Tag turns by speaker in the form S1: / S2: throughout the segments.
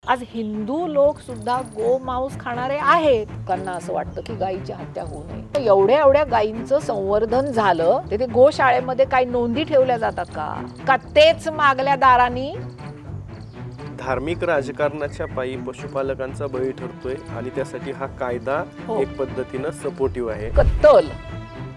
S1: आज हिंदू लोक सुद्धा गोमांस खाणारे आहेत. त्यांना असं वाटतं की गायीची हत्या होऊ नये. एवढ्या एवढ्या गायींचं संवर्धन झालं ते गोशाळेमध्ये काही नोंदी ठेवल्या जातात का तेच मागल्या दारांनी
S2: धार्मिक राजकारणाच्या पायी पशुपालकांचा बळी ठरतोय आणि त्यासाठी हा कायदा एक पद्धतीनं सपोर्टिव्ह आहे.
S1: कत्तल,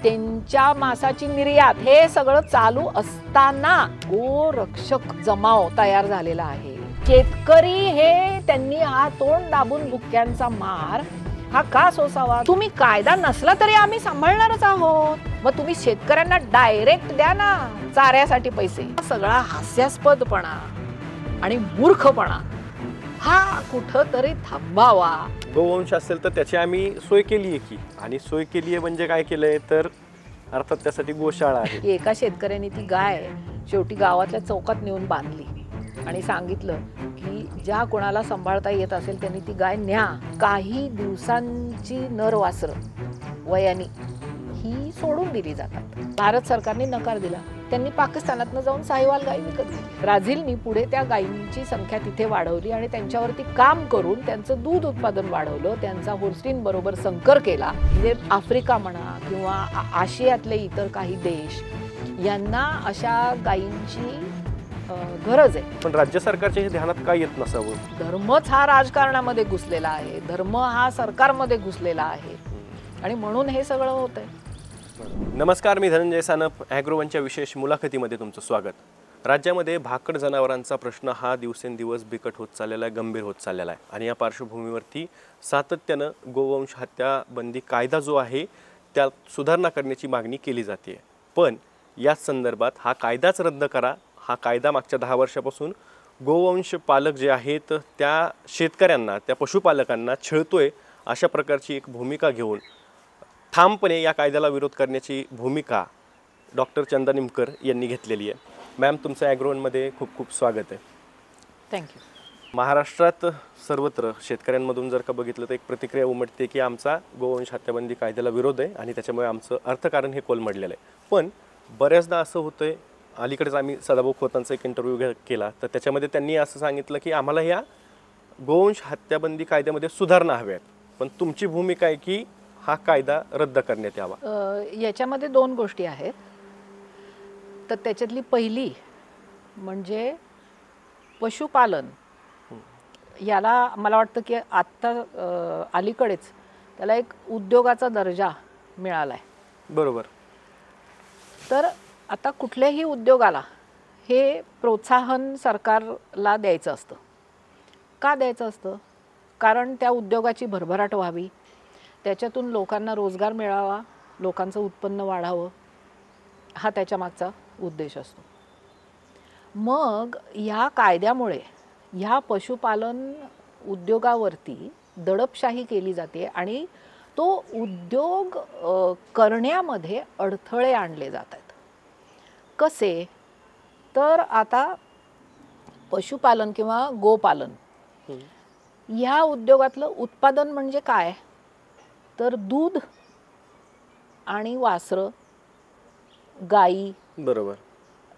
S1: त्यांच्या मांसाची निर्यात हे सगळं चालू असताना गोरक्षक जमाव तयार झालेला आहे. शेतकरी हे त्यांनी हा तोंड दाबून भुक्यांचा मार हा का सोसावा? तुम्ही कायदा नसला तरी आम्ही सांभाळणारच आहोत. मग तुम्ही शेतकऱ्यांना डायरेक्ट द्या ना चाऱ्यासाठी पैसे. सगळा हास्यास्पदपणा आणि मूर्खपणा हा कुठंतरी थांबावा.
S2: गोवंश असेल तर त्याची आम्ही सोय केली आहे की, आणि सोय केली आहे म्हणजे काय केलंय तर अर्थात त्यासाठी गोशाळा आहे.
S1: एका शेतकऱ्याने ती गाय शेवटी गावातल्या चौकात नेऊन बांधली आणि सांगितलं की ज्या कोणाला सांभाळता येत असेल त्यांनी ती गाय न्या. काही दिवसांची नर वासरं वयानी ही सोडून दिली जातात. भारत सरकारने नकार दिला. त्यांनी पाकिस्तानातनं जाऊन साहिवाल गाय विकत घेतली. ब्राझीलनी पुढे त्या गायींची संख्या तिथे वाढवली आणि त्यांच्यावरती काम करून त्यांचं दूध उत्पादन वाढवलं. त्यांचा होल्स्टीन बरोबर संकर केला. म्हणजे आफ्रिका म्हणा किंवा आशियातले इतर काही देश यांना अशा गायींची गरज आहे.
S2: पण राज्य सरकारच्या हे ध्यानात काय येत नसावं?
S1: धर्मच हा राजकारणामध्ये घुसलेला आहे. धर्म हा सरकारमध्ये घुसलेला आहे आणि म्हणून हे सगळं होतंय.
S2: नमस्कार, मी धनंजय सानप. ॲग्रोवनच्या विशेष मुलाखतीमध्ये तुमचं स्वागत. राज्यामध्ये भाकड जनावरांचा प्रश्न हा दिवसेंदिवस बिकट होत चाललेला आहे, गंभीर होत चाललेला आहे आणि या पार्श्वभूमीवरती सातत्यानं गोवंश हत्या बंदी कायदा जो आहे त्यात सुधारणा करण्याची मागणी केली जाते. पण याच संदर्भात हा कायदाच रद्द करा. हा कायदा मागच्या 10 वर्षापासून गोवंश पालक जे आहेत त्या शेतकऱ्यांना, त्या पशुपालकांना छळतोय अशा प्रकारची एक भूमिका घेऊन ठामपणे या कायद्याला विरोध करण्याची भूमिका डॉक्टर चंदा निमकर यांनी घेतलेली आहे. मॅम, तुमचं ॲग्रोवनमध्ये खूप खूप स्वागत आहे.
S1: थँक्यू.
S2: महाराष्ट्रात सर्वत्र शेतकऱ्यांमधून जर का बघितलं तर एक प्रतिक्रिया उमटते की आमचा गोवंश हत्याबंदी कायद्याला विरोध आहे आणि त्याच्यामुळे आमचं अर्थकारण हे कोलमडलेलं आहे. पण बऱ्याचदा असं होतंय, अलीकडेच आम्ही सदाभाऊ खोतांचा एक इंटरव्ह्यू केला तर त्याच्यामध्ये त्यांनी असं सांगितलं की आम्हाला ह्या गोवंश हत्याबंदी कायद्यामध्ये सुधारणा हव्या आहेत, पण तुमची भूमिका आहे की हा कायदा रद्द करण्यात यावा.
S1: याच्यामध्ये 2 गोष्टी आहेत. तर त्याच्यातली पहिली म्हणजे पशुपालन. याला मला वाटतं की आत्ता अलीकडेच त्याला एक उद्योगाचा दर्जा मिळाला आहे.
S2: बरोबर.
S1: तर आता कुठल्याही उद्योगाला हे प्रोत्साहन सरकारला द्यायचं असतं. का द्यायचं असतं? कारण त्या उद्योगाची भरभराट व्हावी, त्याच्यातून लोकांना रोजगार मिळावा, लोकांचं उत्पन्न वाढावं, हा त्याच्या मागचा उद्देश असतो. मग ह्या कायद्यामुळे ह्या पशुपालन उद्योगावरती दडपशाही केली जाते आणि तो उद्योग करण्यामध्ये अडथळे आणले जात आहेत. कसे? तर आता पशुपालन किंवा गोपालन ह्या उद्योगातलं उत्पादन म्हणजे काय? तर दूध आणि वासरं, गाई,
S2: बरोबर,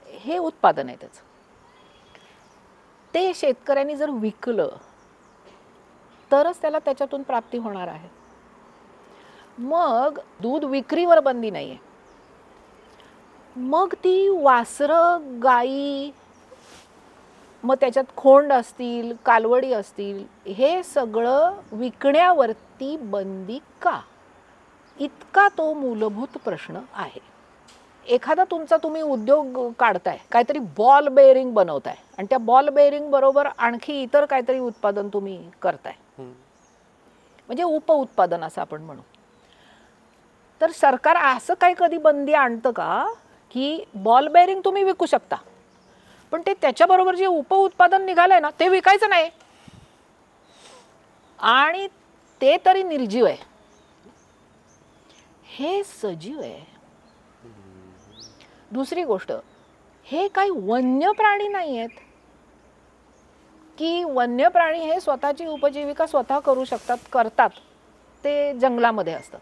S1: हे उत्पादन आहे त्याचं. ते शेतकऱ्यांनी जर विकलं तरच त्याला त्याच्यातून प्राप्ती होणार आहे. मग दूध विक्रीवर बंदी नाही आहे. मग ती वासरं, गाई, मग त्याच्यात खोंड असतील, कालवडी असतील, हे सगळं विकण्यावरती बंदी का? इतका तो मूलभूत प्रश्न आहे. एखादा तुमचा तुम्ही उद्योग काढताय, काहीतरी बॉल बेअरिंग बनवताय आणि त्या बॉल बेअरिंग बरोबर आणखी इतर काहीतरी उत्पादन तुम्ही करताय, म्हणजे उपउत्पादन असं आपण म्हणू. तर सरकार असं काही कधी बंदी आणतं का की बॉल बेअरिंग तुम्ही विकू शकता, पण ते त्याच्याबरोबर जे उपउत्पादन निघालंय ना ते विकायचं नाही, आणि ते तरी निर्जीव आहे, हे सजीव आहे. दुसरी गोष्ट, हे काही वन्य प्राणी नाही आहेत की वन्य प्राणी हे स्वतःची उपजीविका स्वतः करू शकतात, करतात, ते जंगलामध्ये असतात.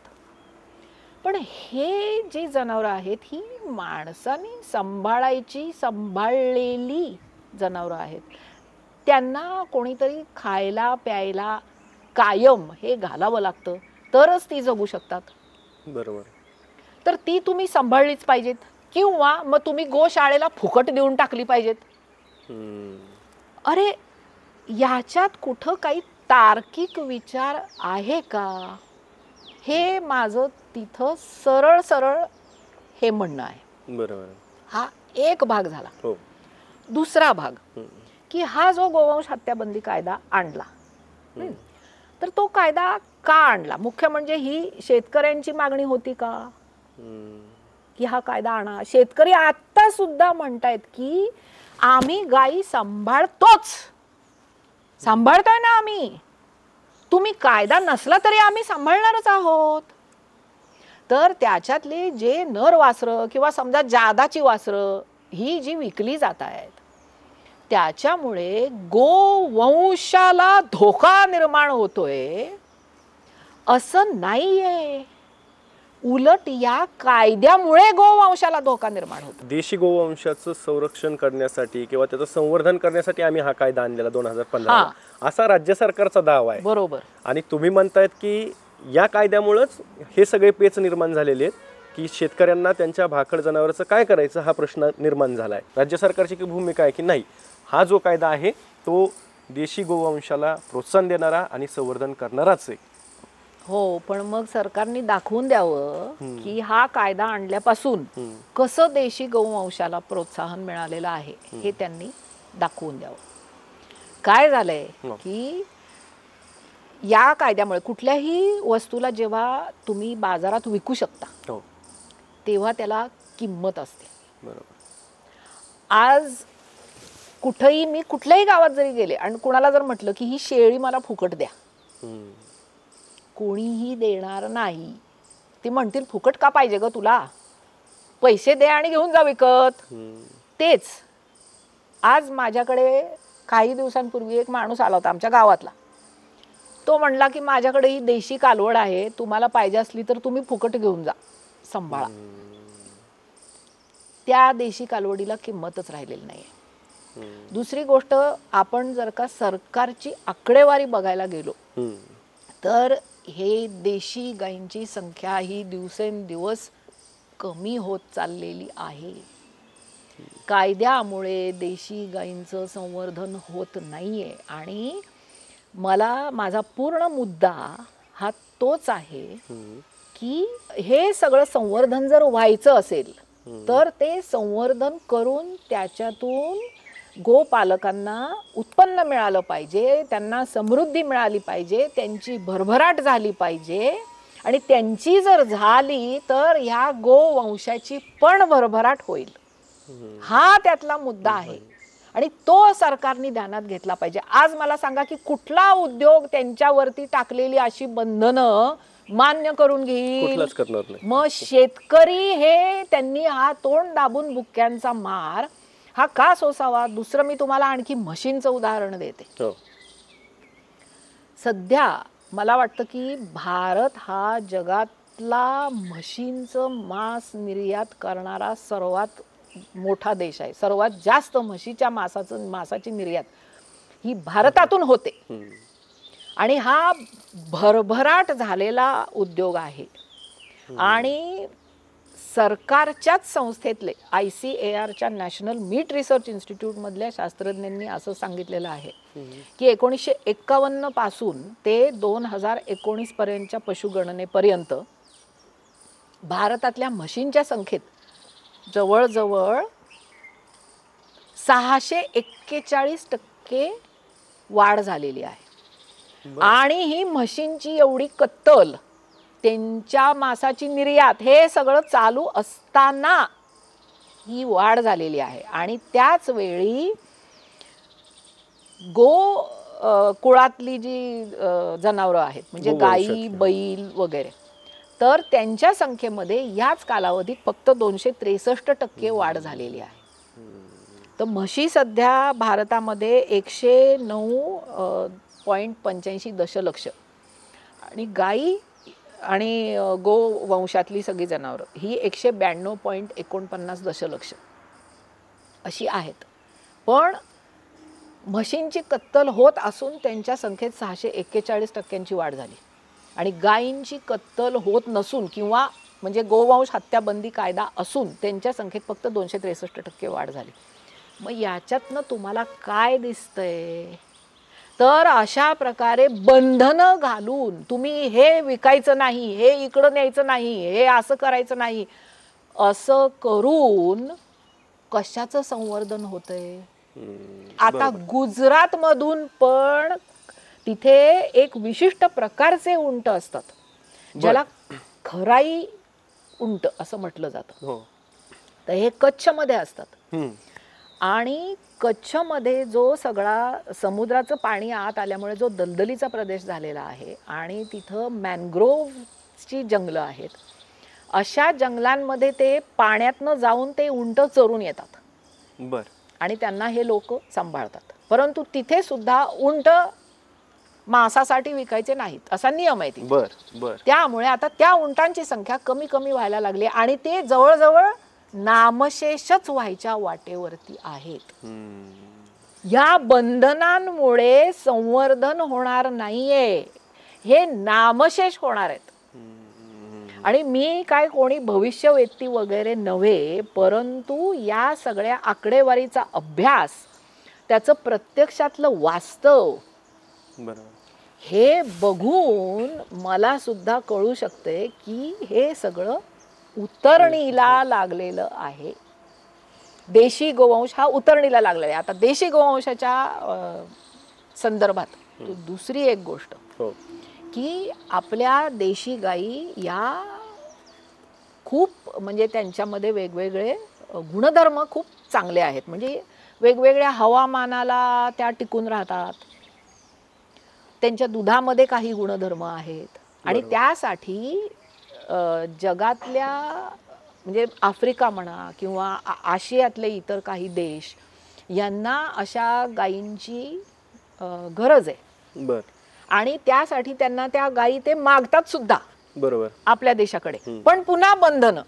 S1: पण हे जी जनावरं आहेत ही माणसाने सांभाळायची, सांभाळलेली जनावरं आहेत. त्यांना कोणीतरी खायला प्यायला कायम हे घालावं लागतं, तरच ती जगू शकतात.
S2: बरोबर.
S1: तर ती तुम्ही सांभाळलीच पाहिजेत, किंवा मग तुम्ही गोशाळेला फुकट देऊन टाकली पाहिजेत. अरे याच्यात कुठं काही तार्किक विचार आहे का? हे माझं तिथं सरळ सरळ हे म्हणणं आहे.
S2: बरोबर.
S1: हा एक भाग झाला.
S2: हो.
S1: दुसरा भाग की हा जो गोवंश हत्याबंदी कायदा आणला, तर तो कायदा का आणला? मुख्य म्हणजे ही शेतकऱ्यांची मागणी होती का की हा कायदा आणा? शेतकरी आता सुद्धा म्हणतायत की आम्ही गायी सांभाळतोय ना आम्ही, तुम्ही कायदा नसला तरी आम्ही सांभाळणारच आहोत. तर त्याच्यातले जे नर वासरं किंवा समजा जादाची वासरं ही जी विकली जात आहेत, त्याच्यामुळे गोवंशाला धोका निर्माण होतोय असं नाहीये. उलट या कायद्यामुळे गोवंशाला धोका निर्माण होतो.
S2: देशी गोवंशाचं संरक्षण करण्यासाठी किंवा त्याचं संवर्धन करण्यासाठी आम्ही हा कायदा आणलेला 2015 असा राज्य सरकारचा दावा आहे.
S1: बरोबर.
S2: आणि तुम्ही म्हणतायत की या कायद्यामुळेच हे सगळे पेच निर्माण झालेले आहेत की शेतकऱ्यांना त्यांच्या भाकड जनावरांचं काय करायचं हा प्रश्न निर्माण झाला आहे. राज्य सरकारची की भूमिका आहे की नाही, हा जो कायदा आहे तो देशी गोवंशाला प्रोत्साहन देणारा आणि संवर्धन करणाराच आहे.
S1: हो, पण मग सरकारने दाखवून द्यावं की हा कायदा आणल्यापासून कसं देशी गोवंशाला प्रोत्साहन मिळालेलं आहे हे त्यांनी दाखवून द्यावं. काय झालंय की या कायद्यामुळे कुठल्याही वस्तूला जेव्हा तुम्ही बाजारात विकू शकता तेव्हा त्याला किंमत असते.
S2: बरोबर.
S1: आज कुठेही मी कुठल्याही गावात जरी गेले आणि कुणाला जर म्हटलं की ही शेळी मला फुकट द्या, कोणीही देणार नाही. ते म्हणतील फुकट का पाहिजे ग तुला, पैसे दे आणि घेऊन जा विकत. तेच आज माझ्याकडे काही दिवसांपूर्वी एक माणूस आला होता आमच्या गावातला. तो म्हणला की माझ्याकडे ही देशी कालवड आहे, तुम्हाला पाहिजे असली तर तुम्ही फुकट घेऊन जा, सांभाळा. त्या देशी कालवडीला किंमतच राहिलेली नाही. दुसरी गोष्ट, आपण जर का सरकारची आकडेवारी बघायला गेलो तर हे देशी गायींची संख्या ही दिवसेंदिवस कमी होत चाललेली आहे. कायद्यामुळे देशी गायींचं संवर्धन होत नाहीये. आणि मला माझा पूर्ण मुद्दा हा तोच आहे की हे सगळं संवर्धन जर व्हायचं असेल तर ते संवर्धन करून त्याच्यातून गोपालकांना उत्पन्न मिळालं पाहिजे, त्यांना समृद्धी मिळाली पाहिजे, त्यांची भरभराट झाली पाहिजे. आणि त्यांची जर झाली तर ह्या गोवंशाची पण भरभराट होईल. हा त्यातला मुद्दा आहे आणि तो सरकारने ध्यानात घेतला पाहिजे. आज मला सांगा की कुठला उद्योग त्यांच्यावरती टाकलेली अशी बंधनं मान्य करून घेईल? मग शेतकरी हे त्यांनी हा तोंड दाबून बुक्क्यांचा मार हा का सोसावा? दुसरं मी तुम्हाला आणखी म्हशींचं उदाहरण देते. सध्या मला वाटतं की भारत हा जगातला म्हशींचं मांस निर्यात करणारा सर्वात मोठा देश आहे. सर्वात जास्त म्हशीच्या मांसाची निर्यात ही भारतातून होते आणि हा भरभराट झालेला उद्योग आहे. आणि सरकारच्याच संस्थेतले ICARच्या नॅशनल मीट रिसर्च इन्स्टिट्यूट मधल्या शास्त्रज्ञांनी असं सांगितलेलं आहे की 1951 पासून ते 2019 पर्यंतच्या पशुगणनेपर्यंत भारतातल्या म्हशींच्या संख्येत जवळजवळ 641% वाढ झालेली आहे. आणि ही म्हशींची एवढी कत्तल, त्यांच्या मांसाची निर्यात हे सगळं चालू असताना ही वाढ झालेली आहे. आणि त्याच वेळी कुळातली जी जनावरं आहेत म्हणजे गाई बैल वगैरे, तर त्यांच्या संख्येमध्ये याच कालावधीत फक्त 263% वाढ झालेली आहे. तर म्हशी सध्या भारतामध्ये 109.85 दशलक्ष आणि गाई आणि गोवंशातली सगळी जनावरं ही 192.49 दशलक्ष अशी आहेत. पण म्हशींची कत्तल होत असून त्यांच्या संख्येत 641% वाढ झाली आणि गायींची कत्तल होत नसून किंवा म्हणजे गोवंश हत्याबंदी कायदा असून त्यांच्या संख्येत फक्त 263% वाढ झाली. मग याच्यातनं तुम्हाला काय दिसतंय? तर अशा प्रकारे बंधनं घालून तुम्ही हे विकायचं नाही, हे इकडं न्यायचं नाही, हे असं करायचं नाही, असं करून कशाचं संवर्धन होतंय? आता गुजरातमधून पण तिथे एक विशिष्ट प्रकारचे उंट असतात ज्याला खराई उंट असं म्हटलं जातं. तर हे कच्छमध्ये असतात आणि कच्छमध्ये जो सगळा समुद्राचं पाणी आत आल्यामुळे जो दलदलीचा प्रदेश झालेला आहे आणि तिथं मॅनग्रोव्हची जंगलं आहेत, अशा जंगलांमध्ये ते पाण्यातनं जाऊन ते उंट चरून येतात. आणि त्यांना हे लोक सांभाळतात. परंतु तिथे सुद्धा उंट मांसासाठी विकायचे नाहीत असा नियम आहे तिथे. त्यामुळे आता त्या उंटांची संख्या कमी कमी व्हायला लागली आणि ते जवळजवळ नामशेषच व्हायच्या वाटेवरती आहेत. या बंधनांमुळे संवर्धन होणार नाहीये, हे नामशेष होणार आहेत. आणि मी काय कोणी भविष्यवेत्ती वगैरे नव्हे, परंतु या सगळ्या आकडेवारीचा अभ्यास, त्याचं प्रत्यक्षातलं वास्तव हे बघून मला सुद्धा कळू शकते की हे सगळं उतरणीला लागलेलं आहे. देशी गोवंश हा उतरणीला लागलेला आहे. आता देशी गोवंशाच्या संदर्भात दुसरी एक गोष्ट की आपल्या देशी गायी या खूप म्हणजे त्यांच्यामध्ये वेगवेगळे गुणधर्म खूप चांगले आहेत. म्हणजे वेगवेगळ्या हवामानाला त्या टिकून राहतात. त्यांच्या दुधामध्ये काही गुणधर्म आहेत आणि त्यासाठी जगातल्या म्हणजे आफ्रिका म्हणा किंवा आशियातले इतर काही देश यांना अशा गायींची गरज आहे. आणि त्यासाठी त्यांना त्या गायी ते मागतात सुद्धा आपल्या देशाकडे, पण पुन्हा बंधनं.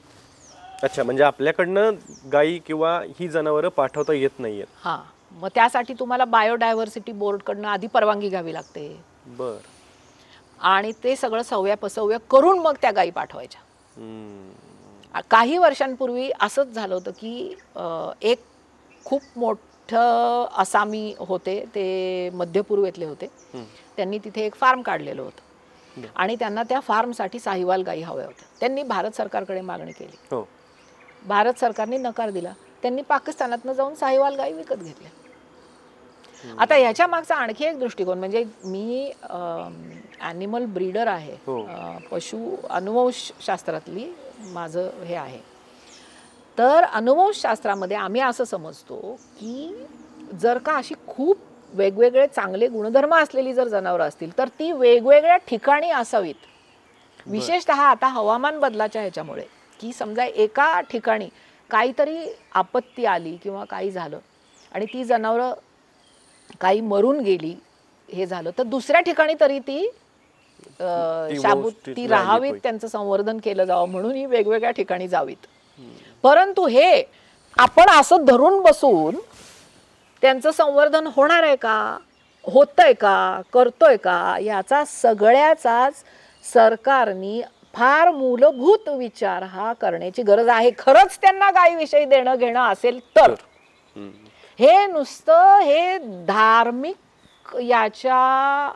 S2: अच्छा, म्हणजे आपल्याकडनं गायी किंवा ही जनावरं पाठवता येत नाहीयेत.
S1: हां, मग त्यासाठी तुम्हाला बायोडायव्हर्सिटी बोर्डकडनं आधी परवानगी घ्यावी लागते. आणि ते सगळं सव्या करून मग त्या गायी पाठवायच्या. काही वर्षांपूर्वी असंच झालं होतं की एक खूप मोठं आसामी होते, ते मध्यपूर्वेतले होते. त्यांनी तिथे एक फार्म काढलेलं होतं आणि त्यांना त्या फार्मसाठी साहिवाल गायी हव्या होत्या. त्यांनी भारत सरकारकडे मागणी केली. भारत सरकारने नकार दिला. त्यांनी पाकिस्तानातनं जाऊन साहिवाल गायी विकत घेतल्या. आता ह्याच्या मागचा आणखी एक दृष्टिकोन म्हणजे मी ॲनिमल ब्रीडर आहे, पशु अनुवंशशास्त्रातली माझं हे आहे. तर अनुवंशशास्त्रामध्ये आम्ही असं समजतो की जर का अशी खूप वेगवेगळे चांगले गुणधर्म असलेली जर जनावरं असतील तर ती वेगवेगळ्या ठिकाणी असावीत. विशेषतः आता हवामान बदलाच्या ह्याच्यामुळे की समजा एका ठिकाणी काहीतरी आपत्ती आली किंवा काही झालं आणि ती जनावरं काही मरून गेली, हे झालं तर दुसऱ्या ठिकाणी तरी ती शाबूत ती राहावीत, त्यांचं संवर्धन केलं जावं म्हणून ही वेगवेगळ्या ठिकाणी जावीत. परंतु हे आपण असं धरून बसून त्यांचं संवर्धन होणार आहे का, होतंय का, करतोय का, याचा सगळ्याचाच सरकारनी फार मूलभूत विचार हा करण्याची गरज आहे. खरंच त्यांना गायीविषयी देणं घेणं असेल तर. हे नुसतं हे धार्मिक याच्या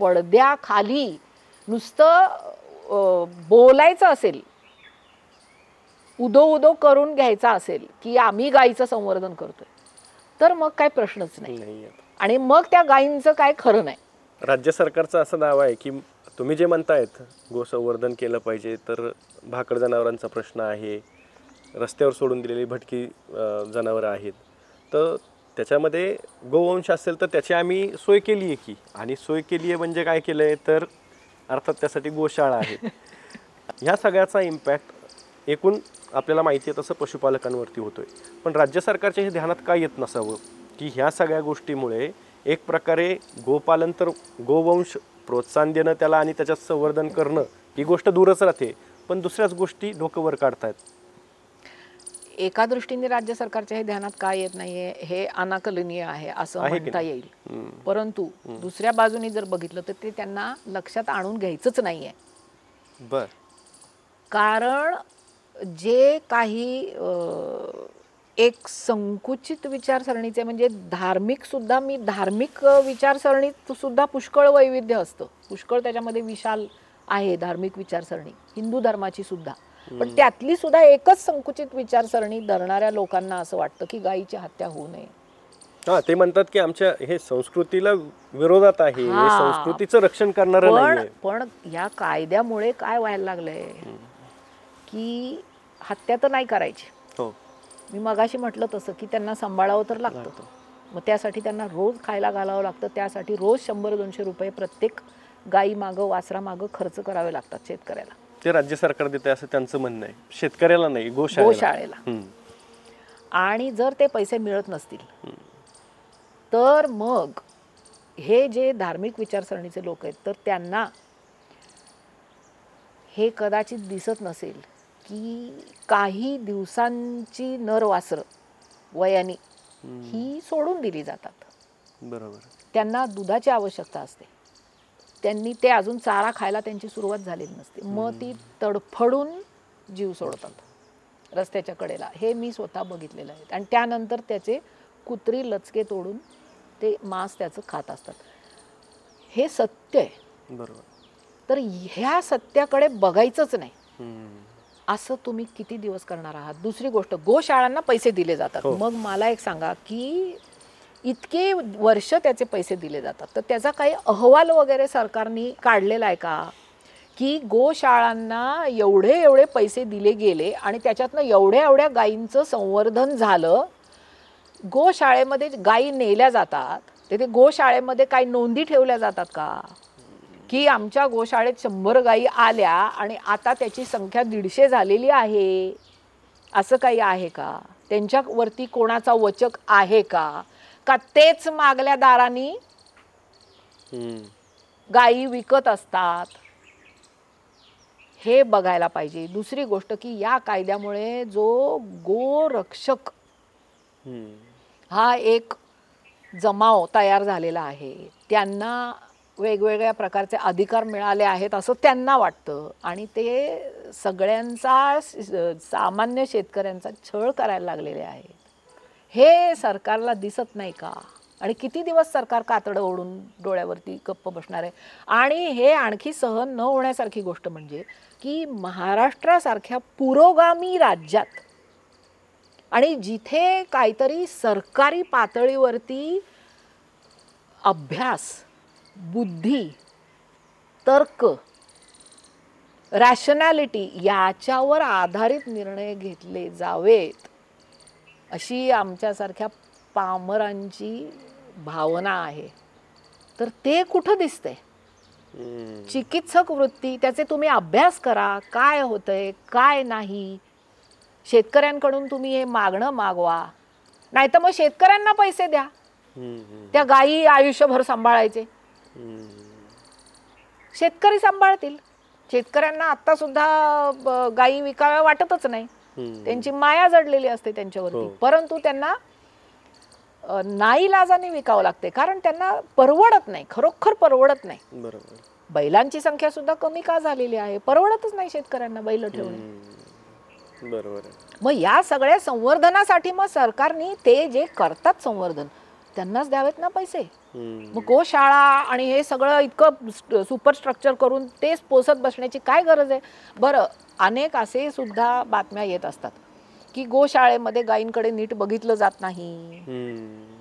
S1: पडद्याखाली नुसतं बोलायचं असेल, उदो करून घ्यायचा असेल की आम्ही गायीचं संवर्धन करतोय, तर मग काय प्रश्नच नाही आणि मग त्या गायींचं काय खरं नाही.
S2: राज्य सरकारचा असा दावा आहे की तुम्ही जे म्हणतायत गोसंवर्धन केलं पाहिजे, तर भाकड जनावरांचा प्रश्न आहे, रस्त्यावर सोडून दिलेली भटकी जनावरं आहेत, तर त्याच्यामध्ये गोवंश असेल तर त्याची आम्ही सोय केली आहे की. आणि सोय केली आहे म्हणजे काय केलं आहे तर अर्थात त्यासाठी गोशाळा आहेत. ह्या सगळ्याचा इम्पॅक्ट एकूण आपल्याला माहिती आहे तसं पशुपालकांवरती होतोय. पण राज्य सरकारच्या हे ध्यानात काय येत नसावं की ह्या सगळ्या गोष्टीमुळे एक प्रकारे गोपालन तर गोवंश प्रोत्साहन देणं त्याला आणि त्याच्यात संवर्धन करणं ही गोष्ट दूरच राहते, पण दुसऱ्याच गोष्टी डोकं वर काढतायत.
S1: एका दृष्टीने राज्य सरकारच्या हे ध्यानात काय येत नाहीये हे अनाकलनीय आहे असं म्हणता येईल. परंतु दुसऱ्या बाजूने जर बघितलं तर ते त्यांना लक्षात आणून घ्यायचंच नाहीये.
S2: बर.
S1: कारण जे काही एक संकुचित विचारसरणीचे म्हणजे धार्मिक विचारसरणीत सुद्धा पुष्कळ वैविध्य असतं, पुष्कळ त्याच्यामध्ये विशाल आहे धार्मिक विचारसरणी हिंदू धर्माची सुद्धा. पण त्यातली सुद्धा एकच संकुचित विचारसरणी धरणाऱ्या लोकांना असं वाटतं की गायीची हत्या होऊ नये.
S2: हा, ते म्हणतात की आमच्या हे संस्कृतीला विरोधात आहे, हे संस्कृतीचं रक्षण करणारं नाहीये.
S1: पण या कायद्यामुळे काय व्हायला लागलंय की हत्या तर नाही करायची.
S2: हो,
S1: मी मगाशी म्हटलं तसं की त्यांना सांभाळावं तर लागतं. मग त्यासाठी त्यांना रोज खायला घालावं लागतं. त्यासाठी रोज 100-200 रुपये प्रत्येक गाई मागं वासरा मागं खर्च करावे लागतात शेतकऱ्याला.
S2: ते राज्य सरकार देते असं त्यांचं म्हणणं आहे, शेतकऱ्याला नाही, गोशाळेला.
S1: आणि जर ते पैसे मिळत नसतील तर मग हे जे धार्मिक विचारसरणीचे लोक आहेत तर त्यांना हे कदाचित दिसत नसेल की काही दिवसांची नरवासरं वयानी ही सोडून दिली जातात.
S2: बरोबर.
S1: त्यांना दुधाची आवश्यकता असते, त्यांनी ते अजून चारा खायला त्यांची सुरुवात झालेली नसते, मग ती तडफडून जीव सोडतात रस्त्याच्या कडेला. हे मी स्वतः बघितलेलं आहे. आणि त्यानंतर त्याचे कुत्री लचके तोडून ते मांस त्याचं खात असतात. हे सत्य आहे.
S2: बरोबर.
S1: तर ह्या सत्याकडे बघायचंच नाही असं तुम्ही किती दिवस करणार आहात. दुसरी गोष्ट, गोशाळांना पैसे दिले जातात. मग मला एक सांगा की इतके वर्ष त्याचे पैसे दिले जातात तर त्याचा काही अहवाल वगैरे सरकारने काढलेला आहे का की गोशाळांना एवढे पैसे दिले गेले आणि त्याच्यातनं एवढ्या गायींचं संवर्धन झालं. गोशाळेमध्ये गायी नेल्या जातात, तिथे गोशाळेमध्ये काही नोंदी ठेवल्या जातात का की आमच्या गोशाळेत 100 गायी आल्या आणि आता त्याची संख्या 150 झालेली आहे, असं काही आहे का? त्यांच्यावरती कोणाचा वचक आहे का तेच मागल्या दारांनी गायी विकत असतात? हे बघायला पाहिजे. दुसरी गोष्ट की या कायद्यामुळे जो गोरक्षक हा एक जमाव तयार झालेला आहे, त्यांना वेगवेगळ्या प्रकारचे अधिकार मिळाले आहेत असं त्यांना वाटतं आणि ते सगळ्यांचा सामान्य शेतकऱ्यांचा छळ करायला लागलेले आहेत. हे सरकारला दिसत नाही का? आणि किती दिवस सरकार कातडं ओढून डोळ्यावरती गप्प बसणार आहे? आणि हे आणखी सहन न होण्यासारखी गोष्ट म्हणजे की महाराष्ट्रासारख्या पुरोगामी राज्यात आणि जिथे काहीतरी सरकारी पातळीवरती अभ्यास, बुद्धी, तर्क, रॅशनॅलिटी याच्यावर आधारित निर्णय घेतले जावेत अशी आमच्यासारख्या पामरांची भावना आहे. तर ते कुठं दिसतंय? चिकित्सक वृत्ती, त्याचे तुम्ही अभ्यास करा, काय होतंय काय नाही. शेतकऱ्यांकडून तुम्ही हे मागणं मागवा, नाही तर मग शेतकऱ्यांना पैसे द्या, त्या गायी आयुष्यभर सांभाळायचे. शेतकरी सांभाळतील. शेतकऱ्यांना आता सुद्धा गायी विकाव्या वाटतच नाही, त्यांची माया जडलेली असते त्यांच्यावरती. परंतु त्यांना नाईलाजाने विकावं लागते कारण त्यांना परवडत नाही, खरोखर परवडत नाही.
S2: बरोबर.
S1: बैलांची संख्या सुद्धा कमी का झालेली आहे? परवडतच नाही शेतकऱ्यांना बैल ठेवणे.
S2: बरोबर.
S1: मग या सगळ्या संवर्धनासाठी मग सरकारने ते जे करतात संवर्धन त्यांनाच द्यावेत ना पैसे. मग गोशाळा आणि हे सगळं इतकं सुपर स्ट्रक्चर करून तेच पोसत बसण्याची काय गरज आहे? बरं, अनेक असे सुद्धा बातम्या येत असतात की गोशाळेमध्ये गायींकडे नीट बघितलं जात नाही,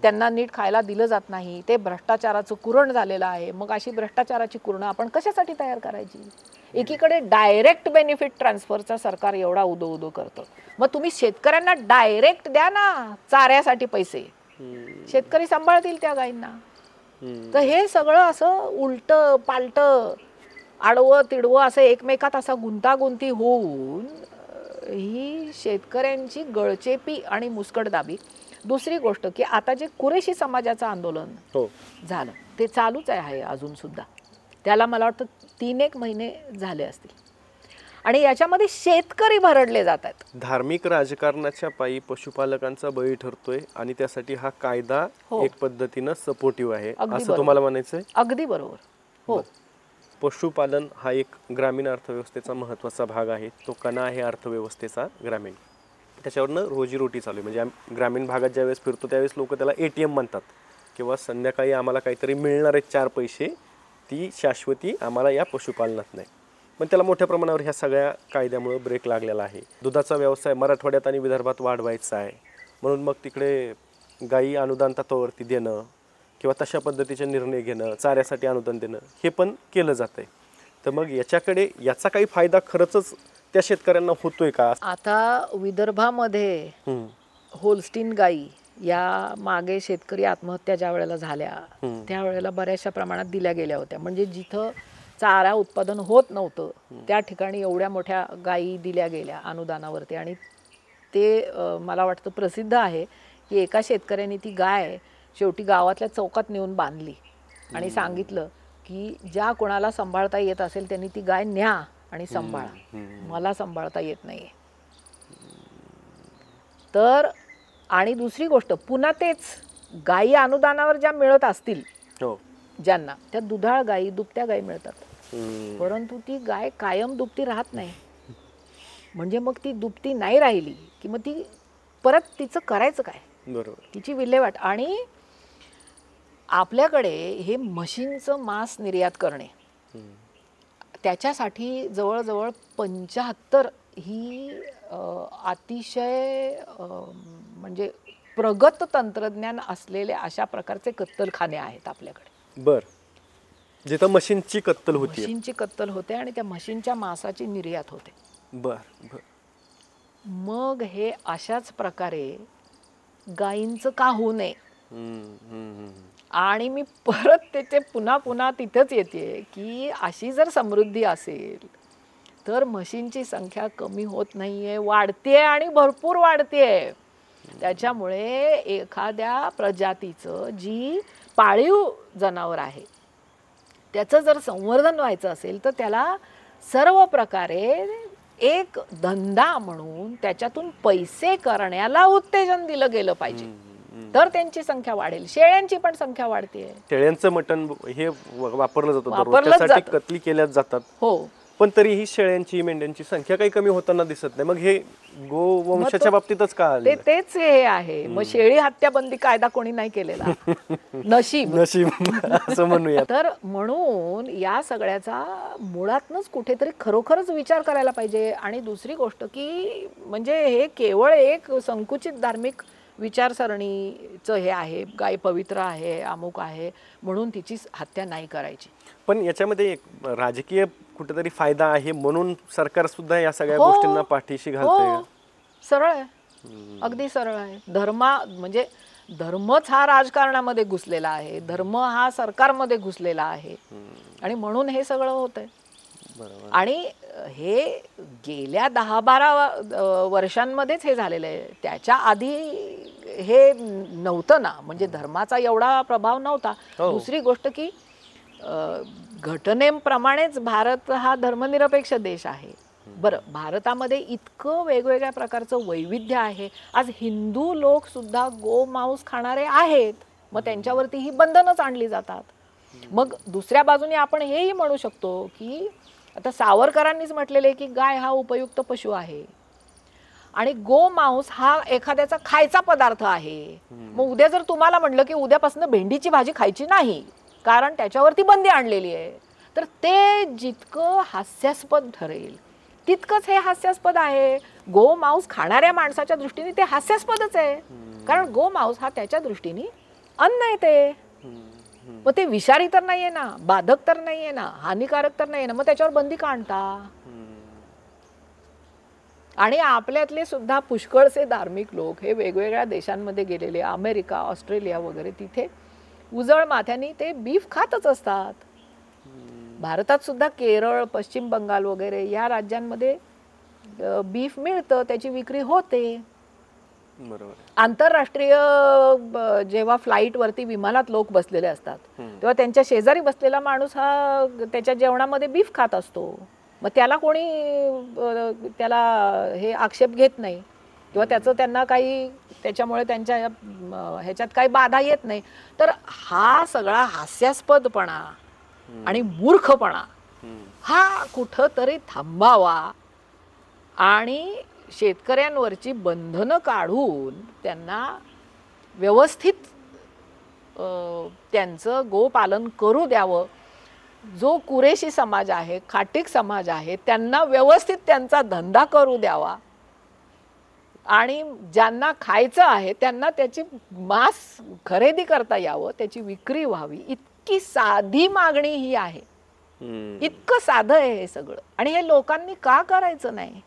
S1: त्यांना नीट खायला दिलं जात नाही, ते भ्रष्टाचाराचं कुरण झालेलं आहे. मग अशी भ्रष्टाचाराची कुरणं आपण कशासाठी तयार करायची? एकीकडे डायरेक्ट बेनिफिट ट्रान्सफरचा सरकार एवढा उदो करतं, मग तुम्ही शेतकऱ्यांना डायरेक्ट द्या ना चाऱ्यासाठी पैसे, शेतकरी सांभाळतील त्या गायींना. तर हे सगळं असं उलट पालट आडवं तिडवं असं एकमेकात असा गुंतागुंती होऊन ही शेतकऱ्यांची गळचेपी आणि मुस्कटदाबी. दुसरी गोष्ट की आता जे कुरेशी समाजाचं आंदोलन झालं ते चालूच आहे अजून सुद्धा. त्याला मला वाटतं 3-1 महिने झाले असतील आणि याच्यामध्ये शेतकरी भरडले जातात.
S2: धार्मिक राजकारणाच्या पायी पशुपालकांचा बळी ठरतोय आणि त्यासाठी हा कायदा एक पद्धतीनं सपोर्टिव्ह आहे असं तुम्हाला म्हणायचंय?
S1: अगदी बरोबर. हो.
S2: पशुपालन हा एक ग्रामीण अर्थव्यवस्थेचा महत्त्वाचा भाग आहे. तो कणा आहे अर्थव्यवस्थेचा ग्रामीण. त्याच्यावरनं रोजीरोटी चालू आहे. म्हणजे ग्रामीण भागात ज्यावेळेस फिरतो त्यावेळेस लोक त्याला ATM म्हणतात किंवा संध्याकाळी आम्हाला काहीतरी मिळणार आहेत 4 पैसे, ती शाश्वती आम्हाला या पशुपालनात नाही. पण त्याला मोठ्या प्रमाणावर ह्या सगळ्या कायद्यामुळे ब्रेक लागलेला आहे. दुधाचा व्यवसाय मराठवाड्यात आणि विदर्भात वाढवायचा आहे म्हणून मग तिकडे गायी अनुदान तत्वावरती देणं किंवा तशा पद्धतीचे निर्णय घेणं, चाऱ्यासाठी अनुदान देणं हे पण केलं जात आहे. तर मग याचा काही फायदा खरंच त्या शेतकऱ्यांना होतोय का?
S1: आता विदर्भामध्ये होल्स्टीन गायी या मागे शेतकरी आत्महत्या ज्या वेळेला झाल्या त्यावेळेला बऱ्याचशा प्रमाणात दिल्या गेल्या होत्या. म्हणजे जिथं चारा उत्पादन होत नव्हतं त्या ठिकाणी एवढ्या मोठ्या गायी दिल्या गेल्या अनुदानावरती. आणि ते मला वाटतं प्रसिद्ध आहे की एका शेतकऱ्याने ती गाय शेवटी गावातल्या चौकात नेऊन बांधली आणि सांगितलं की ज्या कोणाला सांभाळता येत असेल त्यांनी ती गाय न्या आणि सांभाळा, मला सांभाळता येत नाहीये. तर आणि दुसरी गोष्ट पुन्हा तेच गायी अनुदानावर ज्या मिळत असतील ज्यांना, त्या दुधाळ गायी दुभत्या गायी मिळतात. परंतु ती गाय कायम दुभती राहत नाही. म्हणजे मग ती दुभती नाही राहिली की मग ती परत तिचं करायचं काय,
S2: बरोबर,
S1: तिची विल्हेवाट. आणि आपल्याकडे हे म्हशींचं मांस निर्यात करणे त्याच्यासाठी जवळजवळ 75 ही अतिशय म्हणजे प्रगत तंत्रज्ञान असलेले अशा प्रकारचे कत्तलखाने आहेत आपल्याकडे.
S2: बर, जिथं मशीनची कत्तल होती,
S1: मशीनची कत्तल होते आणि त्या मशीनच्या मांसाची निर्यात होते.
S2: बर बर.
S1: मग हे अशाच प्रकारे गायींचं का होऊ नये. आणि मी परत त्याचे पुन्हा पुन्हा तिथेच येते की अशी जर समृद्धी असेल तर म्हशींची संख्या कमी होत नाहीये, वाढतेय आणि भरपूर वाढतेय. त्याच्यामुळे एखाद्या प्रजातीचं जी पाळीव जनावर आहे त्याचं जर संवर्धन व्हायचं असेल तर त्याला सर्व प्रकारे एक धंदा म्हणून त्याच्यातून पैसे करण्याला उत्तेजन दिलं गेलं पाहिजे, तर त्यांची संख्या वाढेल. शेळ्यांची पण संख्या वाढते.
S2: शेळ्यांचं मटण हे वापरलं जातं, त्यासाठी कत्तली केल्या जातात.
S1: हो,
S2: पण तरीही शेळ्यांची मेंढ्यांची संख्या काही कमी होताना दिसत नाही. मग हे गोवंशाच्या बाबतीतच का आलं?
S1: तेच हे आहे. मग शेळी हत्या बंदी कायदा कोणी नाही केलेला. नशीब
S2: असं म्हणूया.
S1: तर म्हणून या सगळ्याचा मुळातनच कुठेतरी खरोखरच विचार करायला पाहिजे. आणि दुसरी गोष्ट की म्हणजे हे केवळ एक संकुचित धार्मिक विचारसरणीचं हे आहे, गाय पवित्र आहे, अमुक आहे म्हणून तिची हत्या नाही करायची.
S2: पण याच्यामध्ये एक राजकीय कुठेतरी फायदा आहे म्हणून सरकार सुद्धा या सगळ्या गोष्टींना पाठीशी घालतंय.
S1: सरळ आहे, अगदी सरळ आहे. म्हणजे धर्मच हा राजकारणामध्ये घुसलेला आहे, धर्म हा सरकारमध्ये घुसलेला आहे आणि म्हणून हे सगळं होतंय. आणि हे गेल्या 10-12 वर्षांमध्येच हे झालेलं आहे. त्याच्या आधी हे नव्हतं ना, म्हणजे धर्माचा एवढा प्रभाव नव्हता. दुसरी गोष्ट की घटनेप्रमाणेच भारत हा धर्मनिरपेक्ष देश आहे. बरं, भारतामध्ये इतकं वेगवेगळ्या प्रकारचं वैविध्य आहे. आज हिंदू लोक सुद्धा गोमांस खाणारे आहेत, मग त्यांच्यावरती ही बंधनच आणली जातात. मग दुसऱ्या बाजूने आपण हेही म्हणू शकतो की आता सावरकरांनीच म्हटलेले की गाय हा उपयुक्त पशु आहे आणि गोमांस हा एखाद्याचा खायचा पदार्थ आहे. मग उद्या जर तुम्हाला म्हटलं की उद्यापासून भेंडीची भाजी खायची नाही कारण त्याच्यावरती बंदी आणलेली आहे, तर ते जितकं हास्यास्पद ठरेल तितकंच हे हास्यास्पद आहे. गोमांस खाणाऱ्या माणसाच्या दृष्टीने ते हास्यास्पदच आहे, कारण गोमांस हा त्याच्या दृष्टीने अन्न आहे. ते मग ते विषारी तर नाहीये ना, बाधक तर नाहीये ना, हानिकारक तर नाहीये ना, मग त्याच्यावर बंदी का आणता? आणि आपल्यातले सुद्धा पुष्कळसे धार्मिक लोक हे वेगवेगळ्या देशांमध्ये गेलेले, अमेरिका, ऑस्ट्रेलिया वगैरे, तिथे उजळ माथ्यानी ते बीफ खातच असतात. भारतात सुद्धा केरळ, पश्चिम बंगाल वगैरे या राज्यांमध्ये बीफ मिळतं, त्याची विक्री होते.
S2: बरोबर.
S1: आंतरराष्ट्रीय जेव्हा फ्लाईट वरती विमानात लोक बसलेले असतात तेव्हा त्यांच्या शेजारी बसलेला माणूस हा त्याच्या जेवणामध्ये बीफ खात असतो. मग त्याला कोणी त्याला हे आक्षेप घेत नाही किंवा त्याचं त्यांना काही त्याच्यामुळे त्यांच्या ह्याच्यात काही बाधा येत नाही. तर हा सगळा हास्यास्पदपणा आणि मूर्खपणा हा कुठंतरी थांबावा आणि शेतकऱ्यांवरची बंधनं काढून त्यांना व्यवस्थित त्यांचं गोपालन करू द्यावं. जो कुरेशी समाज आहे, खाटीक समाज आहे, त्यांना व्यवस्थित त्यांचा धंदा करू द्यावा आणि ज्यांना खायचं आहे त्यांना त्याची मांस खरेदी करता यावं, त्याची विक्री व्हावी. इतकी साधी मागणी ही आहे. इतकं साधं आहे हे सगळं. आणि हे लोकांनी का करायचं नाही?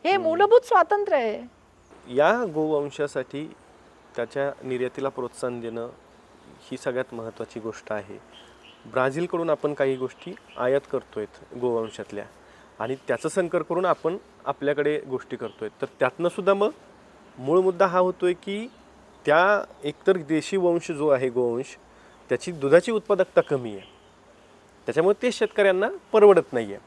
S1: हे मूलभूत स्वातंत्र्य आहे.
S2: या गोवंशासाठी त्याच्या निर्यातीला प्रोत्साहन देणं ही सगळ्यात महत्त्वाची गोष्ट आहे. ब्राझीलकडून आपण काही गोष्टी आयात करतोय गोवंशातल्या आणि त्याचं संकर करून आपण आपल्याकडे गोष्टी करतोय. तर त्यातनं सुद्धा मग मूळ मुद्दा हा होतोय की त्या एकतर देशी वंश जो आहे गोवंश त्याची दुधाची उत्पादकता कमी आहे, त्याच्यामुळे ते शेतकऱ्यांना परवडत नाही आहे.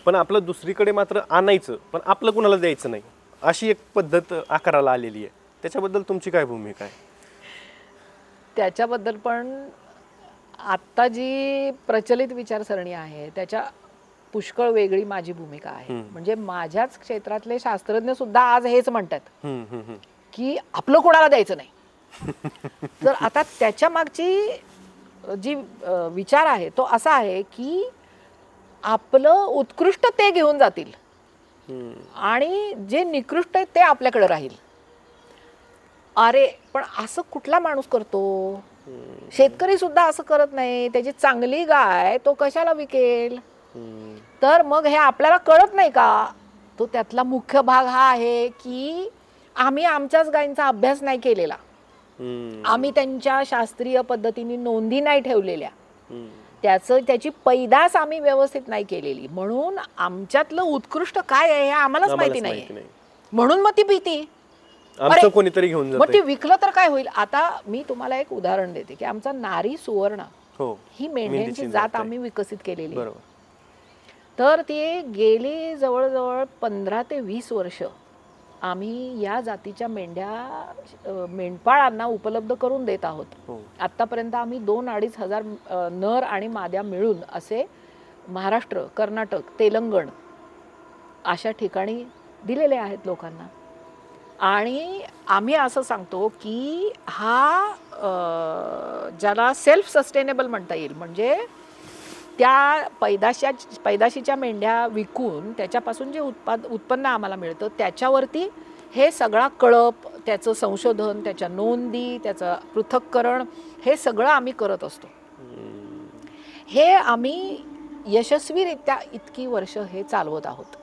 S2: पण आपलं दुसरीकडे मात्र आणायचं पण आपलं कुणाला द्यायचं नाही, अशी एक पद्धत आकाराला आलेली आहे. त्याच्याबद्दल तुमची काय भूमिका आहे?
S1: त्याच्याबद्दल पण आत्ता जी प्रचलित विचारसरणी आहे त्याच्या पुष्कळ वेगळी माझी भूमिका आहे. म्हणजे माझ्याच क्षेत्रातले शास्त्रज्ञ सुद्धा आज हेच म्हणतात की आपलं कोणाला द्यायचं नाही. तर आता त्याच्या मागची जी विचार आहे तो असा आहे की आपलं उत्कृष्ट ते घेऊन जातील आणि जे निकृष्ट आहे ते आपल्याकडे राहील. अरे पण असं कुठला माणूस करतो? शेतकरी सुद्धा असं करत नाही. त्याची चांगली गाय तो कशाला विकेल? तर मग हे आपल्याला कळत नाही का? तो त्यातला मुख्य भाग हा आहे की आम्ही आमच्याच गायींचा अभ्यास नाही केलेला, आम्ही त्यांच्या शास्त्रीय पद्धतीने नोंदी नाही ठेवलेल्या, त्याची पैदास आम्ही व्यवस्थित नाही केलेली, म्हणून आमच्यातलं उत्कृष्ट काय आहे हे आम्हालाच माहिती नाही. म्हणून मग ती भीती
S2: कोणीतरी घेऊन
S1: मग ती विकलं तर काय होईल? आता मी तुम्हाला एक उदाहरण देते की आमचा नारी सुवर्णा ही मेंढ्यांची जात आम्ही विकसित केलेली. तर ती गेली जवळजवळ 15 ते 20 वर्ष आम्ही या जातीच्या मेंढ्या मेंढपाळांना उपलब्ध करून देत आहोत. आतापर्यंत आम्ही 2-2.5 हजार नर आणि माद्या मिळून असे महाराष्ट्र, कर्नाटक, तेलंगण अशा ठिकाणी दिलेले आहेत लोकांना. आणि आम्ही असं सांगतो की हा ज्याला सेल्फ सस्टेनेबल म्हणता येईल, म्हणजे त्या पैदाशीच्या मेंढ्या विकून त्याच्यापासून जे उत्पन्न आम्हाला मिळतं त्याच्यावरती हे सगळा कळप, त्याचं संशोधन, त्याच्या नोंदी, त्याचं पृथक्करण हे सगळं आम्ही करत असतो. हे आम्ही यशस्वीरित्या इतकी वर्ष हे चालवत आहोत.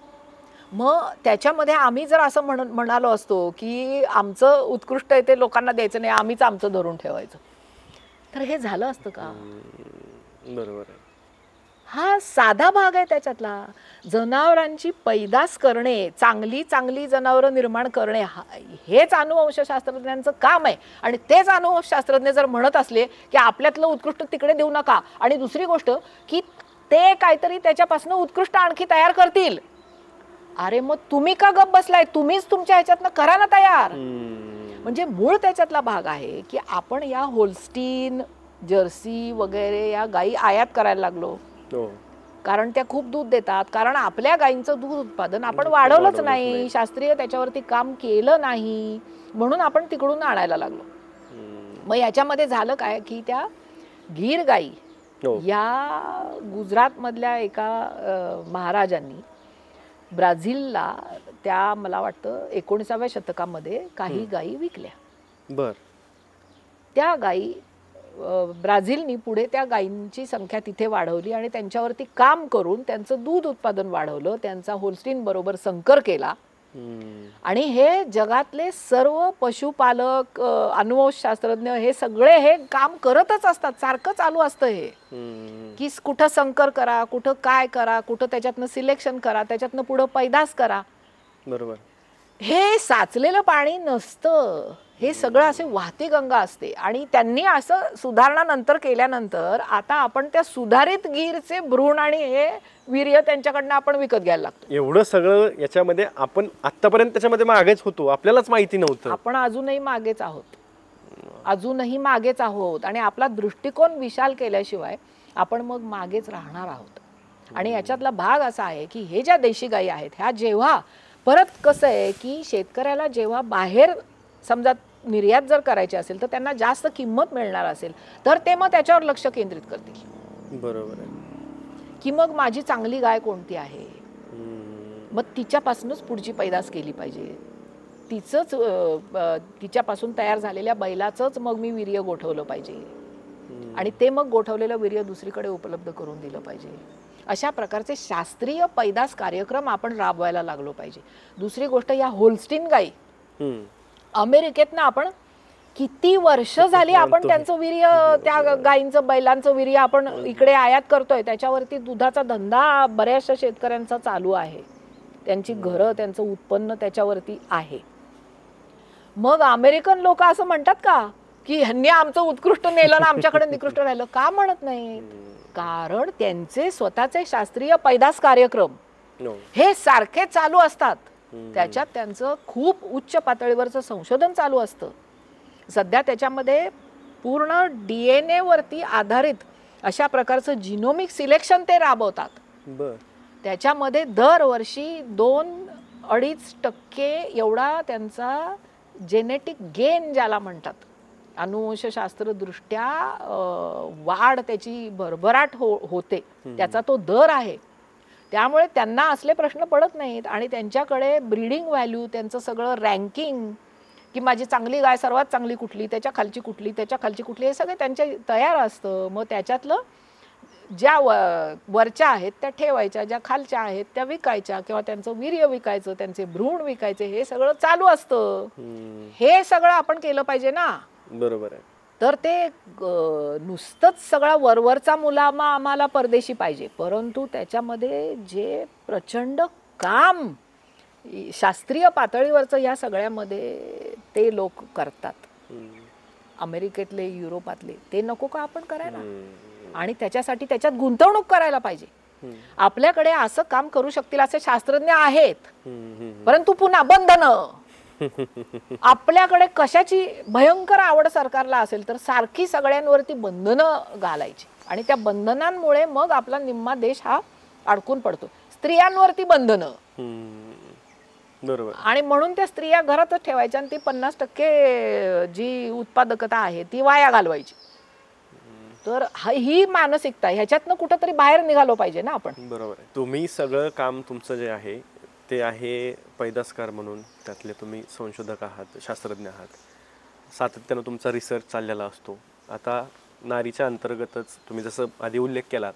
S1: मग त्याच्यामध्ये आम्ही जर असं म्हणालो असतो की आमचं उत्कृष्ट आहे ते लोकांना द्यायचं नाही, आम्हीच आमचं धरून ठेवायचं, तर हे झालं असतं का?
S2: बरोबर आहे.
S1: हा साधा भाग आहे त्याच्यातला. जनावरांची पैदास करणे, चांगली चांगली जनावरं निर्माण करणे हेच अनुवंशशास्त्रज्ञांचं काम आहे. आणि तेच अनुवंशशास्त्रज्ञ जर म्हणत असले की आपल्यातलं उत्कृष्ट तिकडे देऊ नका, आणि दुसरी गोष्ट की ते काहीतरी त्याच्यापासून उत्कृष्ट आणखी तयार करतील, अरे मग तुम्ही का गप बसलाय? तुम्हीच तुमच्या ह्याच्यातनं करा ना तयार. म्हणजे मूळ त्याच्यातला भाग आहे की आपण या होल्स्टीन, जर्सी वगैरे या गायी आयात करायला लागलो कारण त्या खूप दूध देतात. कारण आपल्या गायींचं दूध उत्पादन आपण वाढवलंच नाही, शास्त्रीय त्याच्यावरती काम केलं नाही, म्हणून आपण तिकडून आणायला लागलो. मग याच्यामध्ये झालं काय की त्या गीर गायी या गुजरातमधल्या एका महाराजांनी ब्राझीलला त्या मला वाटतं 19व्या शतकामध्ये काही गायी विकल्या. त्या गायी ब्राझीलनी पुढे त्या गायींची संख्या तिथे वाढवली आणि त्यांच्यावरती काम करून त्यांचं दूध उत्पादन वाढवलं, त्यांचा होल्स्टीन बरोबर संकर केला. आणि हे जगातले सर्व पशुपालक, अनुवंशशास्त्रज्ञ हे सगळे हे काम करतच असतात, सारखं चालू असतं हे की कुठं संकर करा, कुठं काय करा, कुठं त्याच्यातनं सिलेक्शन करा, त्याच्यातनं पुढं पैदास करा.
S2: बरोबर.
S1: हे साचलेलं पाणी नसतं, हे सगळं असे वाहती गंगा असते. आणि त्यांनी असं सुधारणा नंतर केल्यानंतर आता आपण त्या सुधारित गीरचे भ्रूण आणि हे वीर्य त्यांच्याकडनं आपण विकत घ्यायला लागतो.
S2: एवढं सगळं याच्यामध्ये आपण आतापर्यंत त्याच्यामध्ये मागेच होतो, आपल्यालाच माहिती नव्हतं.
S1: आपण अजूनही मागेच आहोत, अजूनही मागेच आहोत. आणि आपला दृष्टिकोन विशाल केल्याशिवाय आपण मग मागेच राहणार आहोत. आणि याच्यातला भाग असा आहे की हे ज्या देशी गायी आहेत ह्या जेव्हा परत कसं आहे की शेतकऱ्याला जेव्हा बाहेर समजा निर्यात जर करायची असेल तर त्यांना जास्त किंमत मिळणार असेल तर ते मग त्याच्यावर लक्ष केंद्रित करतील.
S2: बरोबर आहे.
S1: की मग माझी चांगली गाय कोणती आहे, मग तिच्यापासूनच पुढची पैदास केली पाहिजे, तिचंच तिच्यापासून तयार झालेल्या बैलाचंच मग मी वीर्य गोठवलं पाहिजे आणि ते मग गोठवलेलं वीर्य दुसरीकडे उपलब्ध करून दिलं पाहिजे. अशा प्रकारचे शास्त्रीय पैदास कार्यक्रम आपण राबवायला लागलो पाहिजे. दुसरी गोष्ट, या होल्स्टीन गाई अमेरिकेतनं आपण किती वर्ष झाली आपण त्यांचं वीर्य, त्या गायींचं बैलांचं वीर्य आपण इकडे आयात करतोय. त्याच्यावरती दुधाचा धंदा बऱ्याचशा शेतकऱ्यांचा चालू आहे, त्यांची घरं, त्यांचं उत्पन्न त्याच्यावरती आहे. मग अमेरिकन लोक असं म्हणतात का की ह्यांनी आमचं उत्कृष्ट नेलं ना आमच्याकडे निकृष्ट राहिलं? का म्हणत नाहीत? कारण त्यांचे स्वतःचे शास्त्रीय पैदास कार्यक्रम हे सारखे चालू असतात. त्याच्यात त्यांचं खूप उच्च पातळीवरचं संशोधन चालू असतं. सध्या त्याच्यामध्ये पूर्ण DNA वरती आधारित अशा प्रकारचं जिनोमिक सिलेक्शन ते राबवतात. त्याच्यामध्ये दरवर्षी 2-2.5% एवढा त्यांचा जेनेटिक गेन ज्याला म्हणतात, अनुवंशशास्त्रदृष्ट्या वाढ त्याची भरभराट होते, त्याचा तो दर आहे. त्यामुळे त्यांना असले प्रश्न पडत नाहीत. आणि त्यांच्याकडे ब्रीडिंग व्हॅल्यू, त्यांचं सगळं रँकिंग की माझी चांगली गाय सर्वात चांगली कुठली, त्याच्या खालची कुठली, त्याच्या खालची कुठली, हे सगळे त्यांच्या तयार असतं. मग त्याच्यातलं ज्या वरच्या आहेत त्या ठेवायच्या, ज्या खालच्या आहेत त्या विकायच्या किंवा त्यांचं वीर्य विकायचं, त्यांचे भ्रूण विकायचे, हे सगळं चालू असतं. हे सगळं आपण केलं पाहिजे ना.
S2: बरोबर आहे.
S1: तर ते नुसतंच सगळा वरवरचा मुलामा आम्हाला परदेशी पाहिजे, परंतु त्याच्यामध्ये जे प्रचंड काम शास्त्रीय पातळीवरचं या सगळ्यामध्ये ते लोक करतात, अमेरिकेतले, युरोपातले, ते नको का आपण करायला? आणि त्याच्यासाठी त्याच्यात गुंतवणूक करायला पाहिजे. आपल्याकडे असं काम करू शकतील असे शास्त्रज्ञ आहेत, परंतु पुन्हा बंधनं. आपल्याकडे कशाची भयंकर आवड सरकारला असेल तर सारखी सगळ्यांवरती बंधनं घालायची आणि त्या बंधनांमुळे मग आपला निम्मा देश हा अडकून पडतो. स्त्रियांवरती बंधनं,
S2: बरोबर.
S1: आणि म्हणून त्या स्त्रिया घरातच ठेवायच्या आणि ती 50% जी उत्पादकता आहे ती वाया घालवायची. तर ही मानसिकता, ह्याच्यातनं कुठंतरी बाहेर निघालो पाहिजे ना आपण.
S2: बरोबर आहे. तुम्ही सगळं काम तुमचं जे आहे ते आहे पैदासकार म्हणून, त्यातले तुम्ही संशोधक आहात, शास्त्रज्ञ आहात, सातत्यानं तुमचा रिसर्च चाललेला असतो. आता नारीच्या अंतर्गतच तुम्ही जसं आधी उल्लेख केलात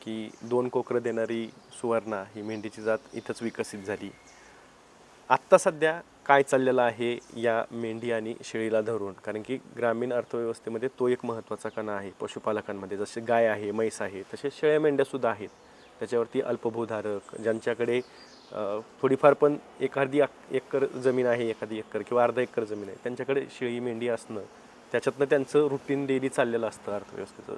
S2: की 2 कोकरं देणारी सुवर्णा ही मेंढीची जात इथंच विकसित झाली. आत्ता सध्या काय चाललेलं आहे या मेंढी आणि शेळीला धरून? कारण की ग्रामीण अर्थव्यवस्थेमध्ये तो एक महत्त्वाचा कणा आहे. पशुपालकांमध्ये जसे गाय आहे, म्हैस आहे, तसे शेळ्या मेंढ्यासुद्धा आहेत. त्याच्यावरती अल्पभूधारक, ज्यांच्याकडे थोडीफार पण एखादी एकर जमीन आहे, एखादी एकर किंवा अर्धा एकर जमीन आहे, त्यांच्याकडे शेळी मेंढी असणं, त्याच्यातनं त्यांचं रुटीन डेली चाललेलं असतं अर्थव्यवस्थेचं.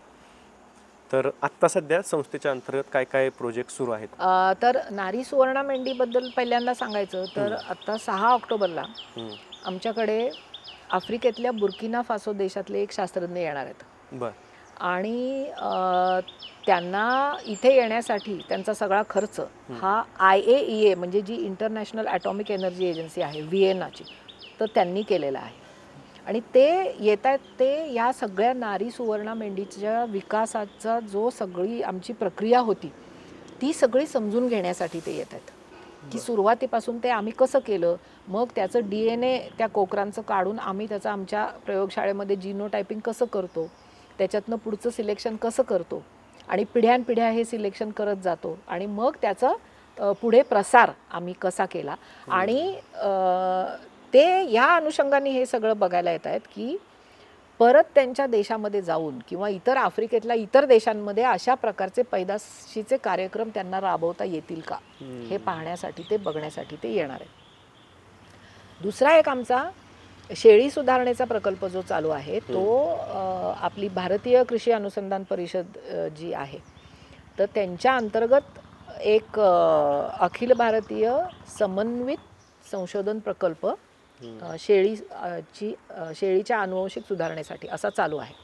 S2: तर आत्ता सध्या संस्थेच्या अंतर्गत काय काय प्रोजेक्ट सुरू आहेत?
S1: तर नारी सुवर्णा मेंढीबद्दल पहिल्यांदा सांगायचं तर आता 6 ऑक्टोबरला आमच्याकडे आफ्रिकेतल्या बुर्किना फासो देशातले एक शास्त्रज्ञ येणार आहेत.
S2: बरं.
S1: आणि त्यांना इथे येण्यासाठी त्यांचा सगळा खर्च हा IAEA म्हणजे जी इंटरनॅशनल ॲटॉमिक एनर्जी एजन्सी आहे व्हिएनाची, तर त्यांनी केलेला आहे. आणि ते येत आहेत, ते या सगळ्या नारी सुवर्णा मेंढीच्या विकासाचा जो सगळी आमची प्रक्रिया होती ती सगळी समजून घेण्यासाठी ते येत आहेत की सुरुवातीपासून ते आम्ही कसं केलं, मग त्याचं DNA त्या कोकरांचं काढून आम्ही त्याचं आमच्या प्रयोगशाळेमध्ये जिनोटायपिंग कसं करतो, त्याच्यातनं पुढचं सिलेक्शन कसं करतो आणि पिढ्यानपिढ्या हे सिलेक्शन करत जातो आणि मग त्याचं पुढे प्रसार आम्ही कसा केला. आणि ते या अनुषंगाने हे सगळं बघायला येत आहेत की परत त्यांच्या देशामध्ये जाऊन किंवा इतर आफ्रिकेतल्या इतर देशांमध्ये अशा प्रकारचे पैदाशीचे कार्यक्रम त्यांना राबवता येतील का हे पाहण्यासाठी, ते बघण्यासाठी ते येणार आहेत. दुसरा एक आमचा शेळी सुधारणेचा प्रकल्प जो चालू आहे तो आपली भारतीय कृषी अनुसंधान परिषद जी आहे तर त्यांच्या अंतर्गत एक अखिल भारतीय समन्वित संशोधन प्रकल्प शेळीच्या अनुवंशिक सुधारणेसाठी असा चालू आहे.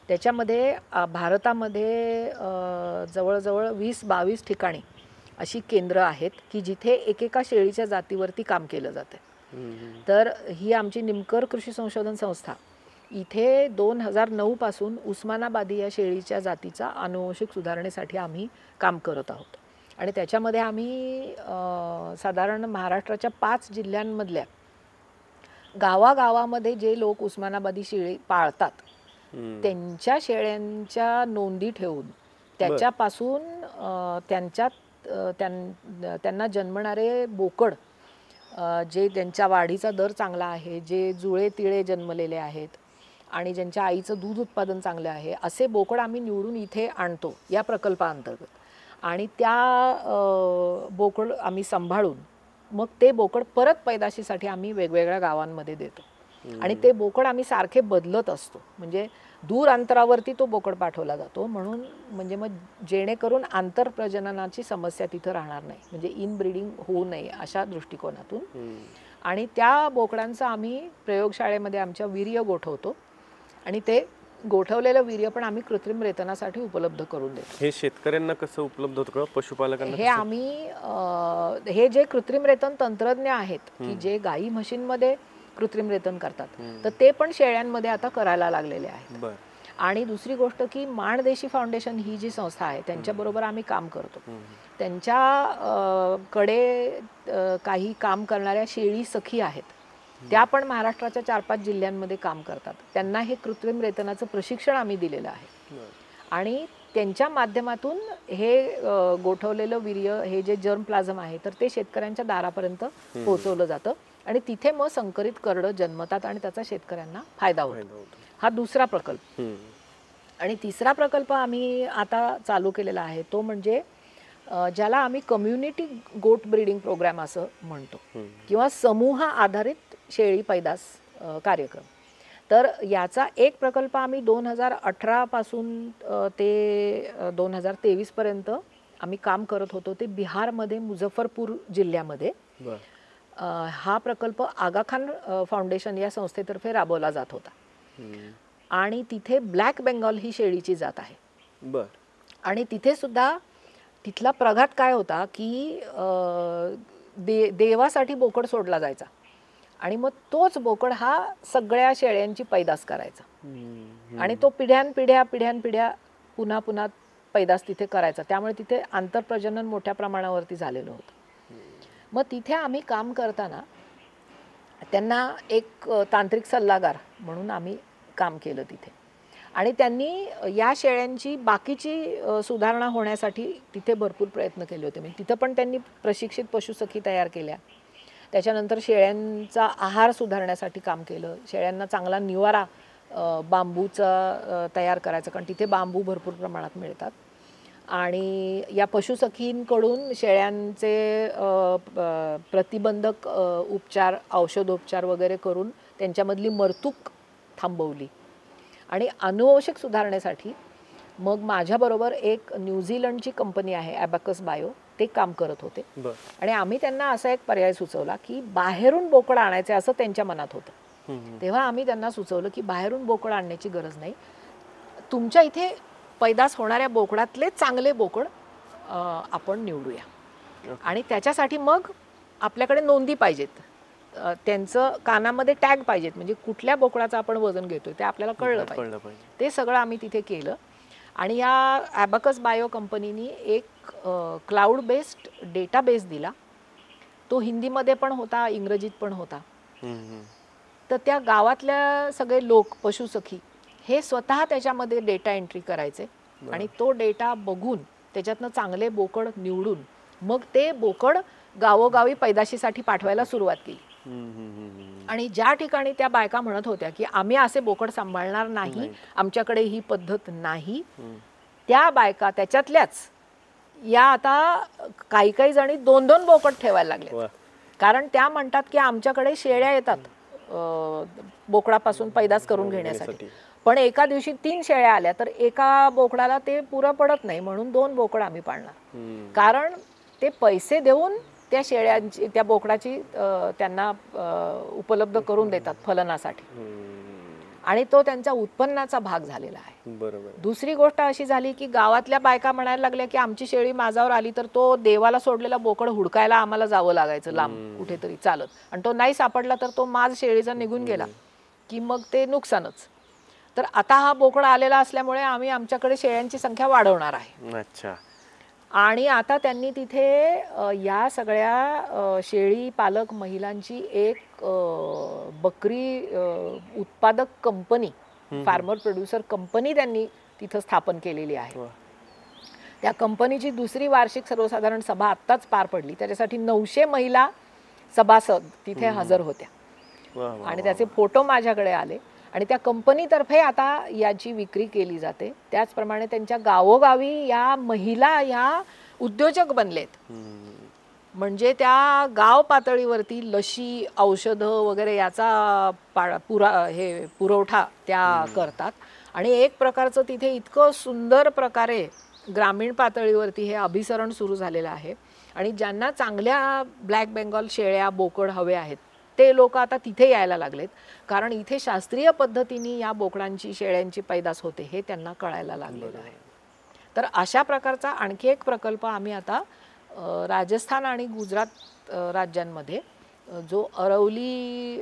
S1: त्याच्यामध्ये भारतामध्ये जवळजवळ 20-22 ठिकाणी अशी केंद्र आहेत की जिथे एकेका शेळीच्या जातीवरती काम केलं जातं. तर ही आमची निमकर कृषी संशोधन संस्था इथे 2009 पासून उस्मानाबादी या शेळीच्या जातीचा अनुवंशिक सुधारणेसाठी आम्ही काम करत आहोत. आणि त्याच्यामध्ये आम्ही साधारण महाराष्ट्राच्या 5 जिल्ह्यांमधल्या गावागावामध्ये जे लोक उस्मानाबादी शेळी पाळतात त्यांच्या शेळ्यांच्या नोंदी ठेवून त्याच्यापासून त्यांना जन्मणारे बोकड जे त्यांच्या वाढीचा दर चांगला आहे, जे जुळे तिळे जन्मलेले आहेत आणि ज्यांच्या आईचं दूध उत्पादन चांगलं आहे असे बोकड आम्ही निवडून इथे आणतो या प्रकल्पाअंतर्गत. आणि त्या बोकड आम्ही सांभाळून मग ते बोकड परत पैदाशीसाठी आम्ही वेगवेगळ्या गावांमध्ये देतो. आणि ते बोकड आम्ही सारखे बदलत असतो, म्हणजे दूर अंतरावरती तो बोकड पाठवला जातो म्हणून म्हणजे मग जेणेकरून आंतरप्रजननाची समस्या तिथं राहणार नाही, म्हणजे इनब्रीडिंग होऊ नये अशा दृष्टिकोनातून. आणि त्या बोकडांचं आम्ही प्रयोगशाळेमध्ये आमच्या वीर्य गोठवतो आणि ते गोठवलेलं वीर्य पण आम्ही कृत्रिम रेतनासाठी उपलब्ध करून देतो.
S2: हे शेतकऱ्यांना कसं उपलब्ध होतं का, पशुपालकांना?
S1: हे आम्ही हे जे कृत्रिम रेतन तंत्रज्ञ आहेत की जे गाई म्हशींमध्ये कृत्रिम रेतन करतात तर ते पण शेळ्यांमध्ये आता करायला लागलेले आहेत. आणि दुसरी गोष्ट की माणदेशी फाउंडेशन ही जी संस्था आहे त्यांच्याबरोबर आम्ही काम करतो. त्यांच्याकडे काही काम करणाऱ्या शेळी सखी आहेत, त्या पण महाराष्ट्राच्या 4-5 जिल्ह्यांमध्ये काम करतात. त्यांना हे कृत्रिम रेतनाचं प्रशिक्षण आम्ही दिलेलं आहे. आणि त्यांच्या माध्यमातून हे गोठवलेलं वीर्य हे जे जर्म प्लाझम आहे तर ते शेतकऱ्यांच्या दारापर्यंत पोहोचवलं जातं आणि तिथे मग संकरित करडं जन्मतात आणि त्याचा शेतकऱ्यांना फायदा होतो. हा दुसरा प्रकल्प. आणि तिसरा प्रकल्प आम्ही आता चालू केलेला आहे तो म्हणजे ज्याला आम्ही कम्युनिटी गोट ब्रीडिंग प्रोग्राम असं म्हणतो किंवा समूह आधारित शेळी पैदास कार्यक्रम. तर याचा एक प्रकल्प आम्ही 2018 पासून ते 2023 पर्यंत आम्ही काम करत होतो. ते बिहारमध्ये मुझफ्फरपूर जिल्ह्यामध्ये हा प्रकल्प आगा खान फाउंडेशन या संस्थेतर्फे राबवला जात होता. आणि तिथे ब्लॅक बेंगॉल ही शेळीची जात आहे. आणि तिथे सुद्धा तिथला प्रघात काय होता की देवासाठी बोकड सोडला जायचा आणि मग तोच बोकड हा सगळ्या शेळ्यांची पैदास करायचा आणि तो पिढ्यानपिढ्या पुन्हा पुन्हा पैदास तिथे करायचा. त्यामुळे तिथे आंतरप्रजनन मोठ्या प्रमाणावरती झालेलं होतं. मग तिथे आम्ही काम करताना त्यांना एक तांत्रिक सल्लागार म्हणून आम्ही काम केलं तिथे. आणि त्यांनी या शेळ्यांची बाकीची सुधारणा होण्यासाठी तिथे भरपूर प्रयत्न केले होते. म्हणजे तिथं पण त्यांनी प्रशिक्षित पशुसखी तयार केल्या. त्याच्यानंतर शेळ्यांचा आहार सुधारण्यासाठी काम केलं. शेळ्यांना चांगला निवारा बांबूचा तयार करायचा, कारण तिथे बांबू भरपूर प्रमाणात मिळतात. आणि या पशुसखींकडून शेळ्यांचे प्रतिबंधक उपचार, औषधोपचार वगैरे करून त्यांच्यामधली मरतूक थांबवली. आणि अनुवंशिक सुधारणेसाठी मग माझ्याबरोबर एक न्यूझीलंडची कंपनी आहे ॲबॅकस बायो, ते काम करत होते. आणि आम्ही त्यांना असा एक पर्याय सुचवला की बाहेरून बोकड आणायचे असं त्यांच्या मनात होतं. तेव्हा आम्ही त्यांना सुचवलं की बाहेरून बोकड आणण्याची गरज नाही, तुमच्या इथे पैदास होणाऱ्या बोकडातले चांगले बोकड आपण निवडूया. आणि त्याच्यासाठी मग आपल्याकडे नोंदी पाहिजेत, त्यांचं कानामध्ये टॅग पाहिजेत, म्हणजे कुठल्या बोकडाचं आपण वजन घेतोय ते आपल्याला कळलं पाहिजे. ते सगळं आम्ही तिथे केलं. आणि या ॲबॅकस बायो कंपनीनी एक क्लाउड बेस्ड डेटाबेस दिला. तो हिंदीमध्ये पण होता, इंग्रजीत पण होता. तर त्या गावातल्या सगळे लोक पशुसखी हे स्वतः त्याच्यामध्ये डेटा एंट्री करायचे आणि तो डेटा बघून त्याच्यातनं चांगले बोकड निवडून मग ते बोकड गावोगावी पैदाशीसाठी पाठवायला सुरुवात केली. आणि ज्या ठिकाणी त्या बायका म्हणत होत्या की आम्ही असे बोकड सांभाळणार नाही, आमच्याकडे ही पद्धत नाही, त्या बायका त्याच्यातल्याच या आता काही जणी 2-2 बोकड ठेवायला लागले. कारण त्या म्हणतात की आमच्याकडे शेळ्या येतात बोकडापासून पैदास करून घेण्यासाठी, पण एका दिवशी 3 शेळ्या आल्या तर एका बोकडाला ते पुरं पडत नाही, म्हणून 2 बोकड आम्ही पाळणार. कारण ते पैसे देऊन त्या शेळ्यांची त्या बोकडाची त्यांना उपलब्ध करून देतात फलनासाठी, आणि तो त्यांचा उत्पन्नाचा भाग झालेला आहे.
S2: बरोबर.
S1: दुसरी गोष्ट अशी झाली की गावातल्या बायका म्हणायला लागल्या की आमची शेळी माझावर आली तर तो देवाला सोडलेला बोकड हुडकायला आम्हाला जावं लागायचं लांब कुठेतरी चालत, आणि तो नाही सापडला तर तो माज शेळीचा निघून गेला की मग ते नुकसानच. तर आता हा बोकड आलेला असल्यामुळे आम्ही आमच्याकडे शेळ्यांची संख्या वाढवणार आहे.
S2: अच्छा.
S1: आणि आता त्यांनी तिथे या सगळ्या शेळी पालक महिलांची एक बकरी उत्पादक कंपनी, फार्मर प्रोड्युसर कंपनी त्यांनी तिथं स्थापन केलेली आहे. त्या कंपनीची 2री वार्षिक सर्वसाधारण सभा आत्ताच पार पडली. त्याच्यासाठी 900 महिला सभासद तिथे हजर होत्या आणि त्याचे फोटो माझ्याकडे आले. आणि त्या कंपनीतर्फे आता याची विक्री केली जाते. त्याचप्रमाणे त्यांच्या गावोगावी या महिला या उद्योजक बनलेत. म्हणजे त्या गाव पातळीवरती लशी, औषधं वगैरे याचा पुरवठा त्या करतात. आणि एक प्रकारचं तिथे इतकं सुंदर प्रकारे ग्रामीण पातळीवरती हे अभिसरण सुरू झालेलं आहे. आणि ज्यांना चांगल्या ब्लॅक बेंगॉल शेळ्या बोकड हवे आहेत ते लोक आता तिथे यायला लागलेत, कारण इथे शास्त्रीय पद्धतीने या बोकडांची शेळ्यांची पैदास होते हे त्यांना कळायला लागलेलं आहे. तर अशा प्रकारचा आणखी एक प्रकल्प आम्ही आता राजस्थान आणि गुजरात राज्यांमध्ये, जो अरवली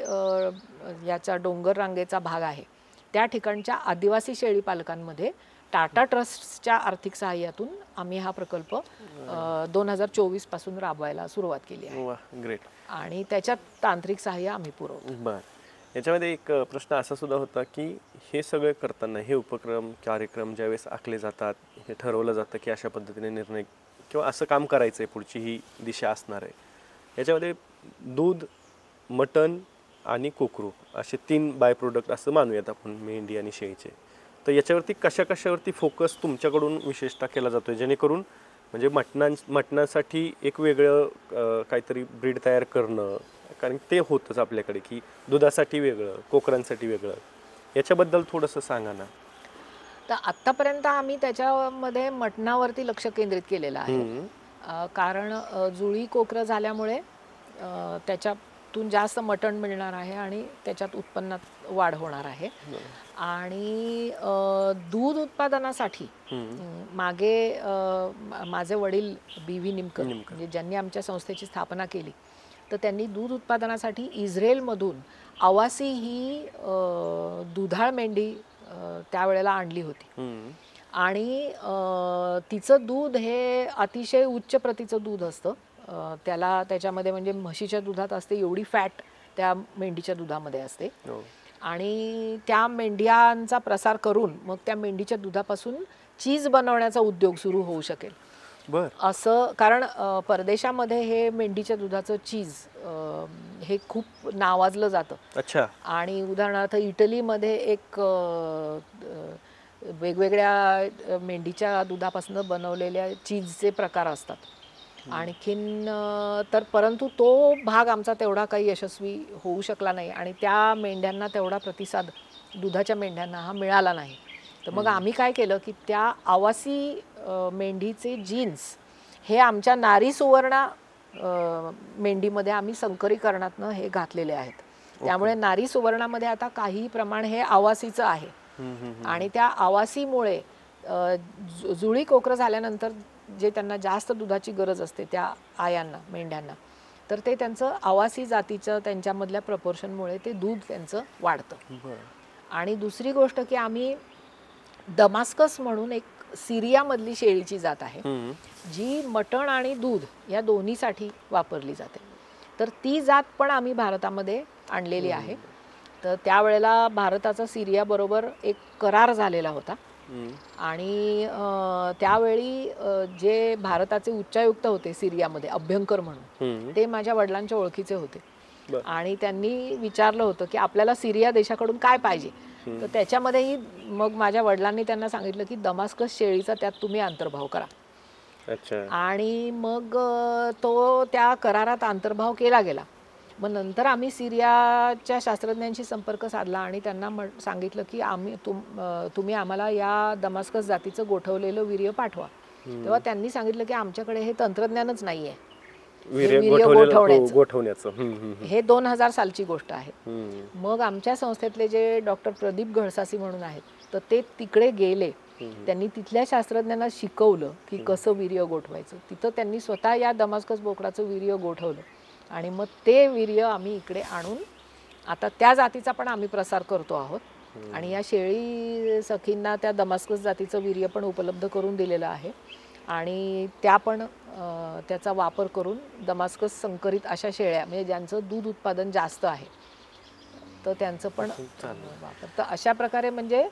S1: याचा डोंगर रांगेचा भाग आहे त्या ठिकाणच्या आदिवासी शेळी पालकांमध्ये टाटा ट्रस्टच्या आर्थिक सहाय्यातून आम्ही हा प्रकल्प 2024 पासून राबवायला सुरुवात केली आहे.
S2: ग्रेट.
S1: आणि त्याच्यात तांत्रिक सहाय्य आम्ही पुरवतो.
S2: बरं. याच्यामध्ये एक प्रश्न असा सुद्धा होता की हे सगळे करताना हे उपक्रम कार्यक्रम ज्यावेळेस आखले जातात, हे ठरवलं जातं की अशा पद्धतीने निर्णय किंवा असं काम करायचं आहे, पुढची ही दिशा असणार आहे. याच्यामध्ये दूध, मटण आणि कोकरू असे 3 बाय प्रोडक्ट असं मानूयात आपण, मेंढी आणि शेळीचे. तर याच्यावरती कशावरती फोकस तुमच्याकडून विशेषतः केला जातो, जेणेकरून म्हणजे मटणासाठी एक वेगळं काहीतरी ब्रीड तयार करणं, कारण ते होतंच आपल्याकडे की दुधासाठी वेगळं, कोकरांसाठी वेगळं, याच्याबद्दल थोडंसं सांगा ना.
S1: तर आत्तापर्यंत आम्ही त्याच्यामध्ये मटणावरती लक्ष केंद्रित केलेलं आहे. कारण जुळी कोकरं झाल्यामुळे त्याच्यातून जास्त मटण मिळणार आहे आणि त्याच्यात उत्पन्नात वाढ होणार आहे. आणि दूध उत्पादनासाठी मागे माझे वडील BV निमकर म्हणजे ज्यांनी आमच्या संस्थेची स्थापना केली, तर त्यांनी दूध उत्पादनासाठी इस्रायलमधून आवासी ही दुधाळ मेंढी त्यावेळेला आणली होती. आणि तिचं दूध हे अतिशय उच्च प्रतीचं दूध असतं. त्याच्यामध्ये म्हणजे म्हशीच्या दुधात असते एवढी फॅट त्या मेंढीच्या दुधामध्ये असते. आणि त्या मेंढ्यांचा प्रसार करून मग त्या मेंढीच्या दुधापासून चीज बनवण्याचा उद्योग सुरू होऊ शकेल. असं, कारण परदेशामध्ये हे मेंढीच्या दुधाचं चीज हे खूप नावाजलं जातं.
S2: अच्छा.
S1: आणि उदाहरणार्थ इटलीमध्ये एक वेगवेगळ्या मेंढीच्या दुधापासून बनवलेल्या चीजचे प्रकार असतात. आणखीन तर परंतु तो भाग आमचा तेवढा काही यशस्वी होऊ शकला नाही आणि त्या मेंढ्यांना तेवढा प्रतिसाद दुधाच्या मेंढ्यांना हा मिळाला नाही. तर मग आम्ही काय केलं की त्या आवासी मेंढीचे जीन्स हे आमच्या नारी सुवर्णा मेंढीमध्ये आम्ही संकरीकरणातनं हे घातलेले आहेत. त्यामुळे नारी सुवर्णामध्ये आता काही प्रमाण हे आवासीचं आहे. आणि त्या आवासीमुळे जुळी कोकरं झाल्यानंतर जे त्यांना जास्त दुधाची गरज असते त्या आयांना मेंढ्यांना, तर ते त्यांचं आवासी जातीचं त्यांच्यामधल्या प्रपोर्शनमुळे ते दूध त्यांचं वाढतं. आणि दुसरी गोष्ट की आम्ही दमास्कस म्हणून एक सिरियामधली शेळीची जात आहे जी मटण आणि दूध या दोन्हीसाठी वापरली जाते. तर ती जात पण आम्ही भारतामध्ये आणलेली आहे. तर त्यावेळेला भारताचा सिरियाबरोबर एक करार झालेला होता. आणि त्यावेळी जे भारताचे उच्चायुक्त होते सिरियामध्ये, अभ्यंकर म्हणून, ते माझ्या वडिलांच्या ओळखीचे होते. आणि त्यांनी विचारलं होतं की आपल्याला सिरिया देशाकडून काय पाहिजे. तर त्याच्यामध्येही मग माझ्या वडिलांनी त्यांना सांगितलं की दमास्कस शेळीचा त्यात तुम्ही अंतर्भाव करा.
S2: अच्छा.
S1: आणि मग तो त्या करारात अंतर्भाव केला गेला. मग नंतर आम्ही सिरियाच्या शास्त्रज्ञांशी संपर्क साधला आणि त्यांना सांगितलं की तुम्ही आम्हाला या दमास्कस जातीचं गोठवलेलं वीर्य पाठवा. तेव्हा त्यांनी सांगितलं की आमच्याकडे हे तंत्रज्ञानच नाही आहे
S2: वीर्य गोठवण्याचं.
S1: हे 2000 सालची गोष्ट आहे. मग आमच्या संस्थेतले जे डॉक्टर प्रदीप घळसासी म्हणून आहेत तर ते तिकडे गेले. त्यांनी तिथल्या शास्त्रज्ञांना शिकवलं की कसं वीर्य गोठवायचं. तिथं त्यांनी स्वतः या दमास्कस बोकडाचं वीर्य गोठवलं आणि मग ते वीर्य आम्ही इकडे आणून आता त्या जातीचा पण आम्ही प्रसार करतो आहोत. आणि या शेळी सखींना त्या दमास्कस जातीचं वीर्य पण उपलब्ध करून दिलेलं आहे आणि त्या पण त्याचा वापर करून दमास्कस संकरित अशा शेळ्या म्हणजे ज्यांचं दूध उत्पादन जास्त आहे तर त्यांचं पण वापर. तर अशा प्रकारे म्हणजे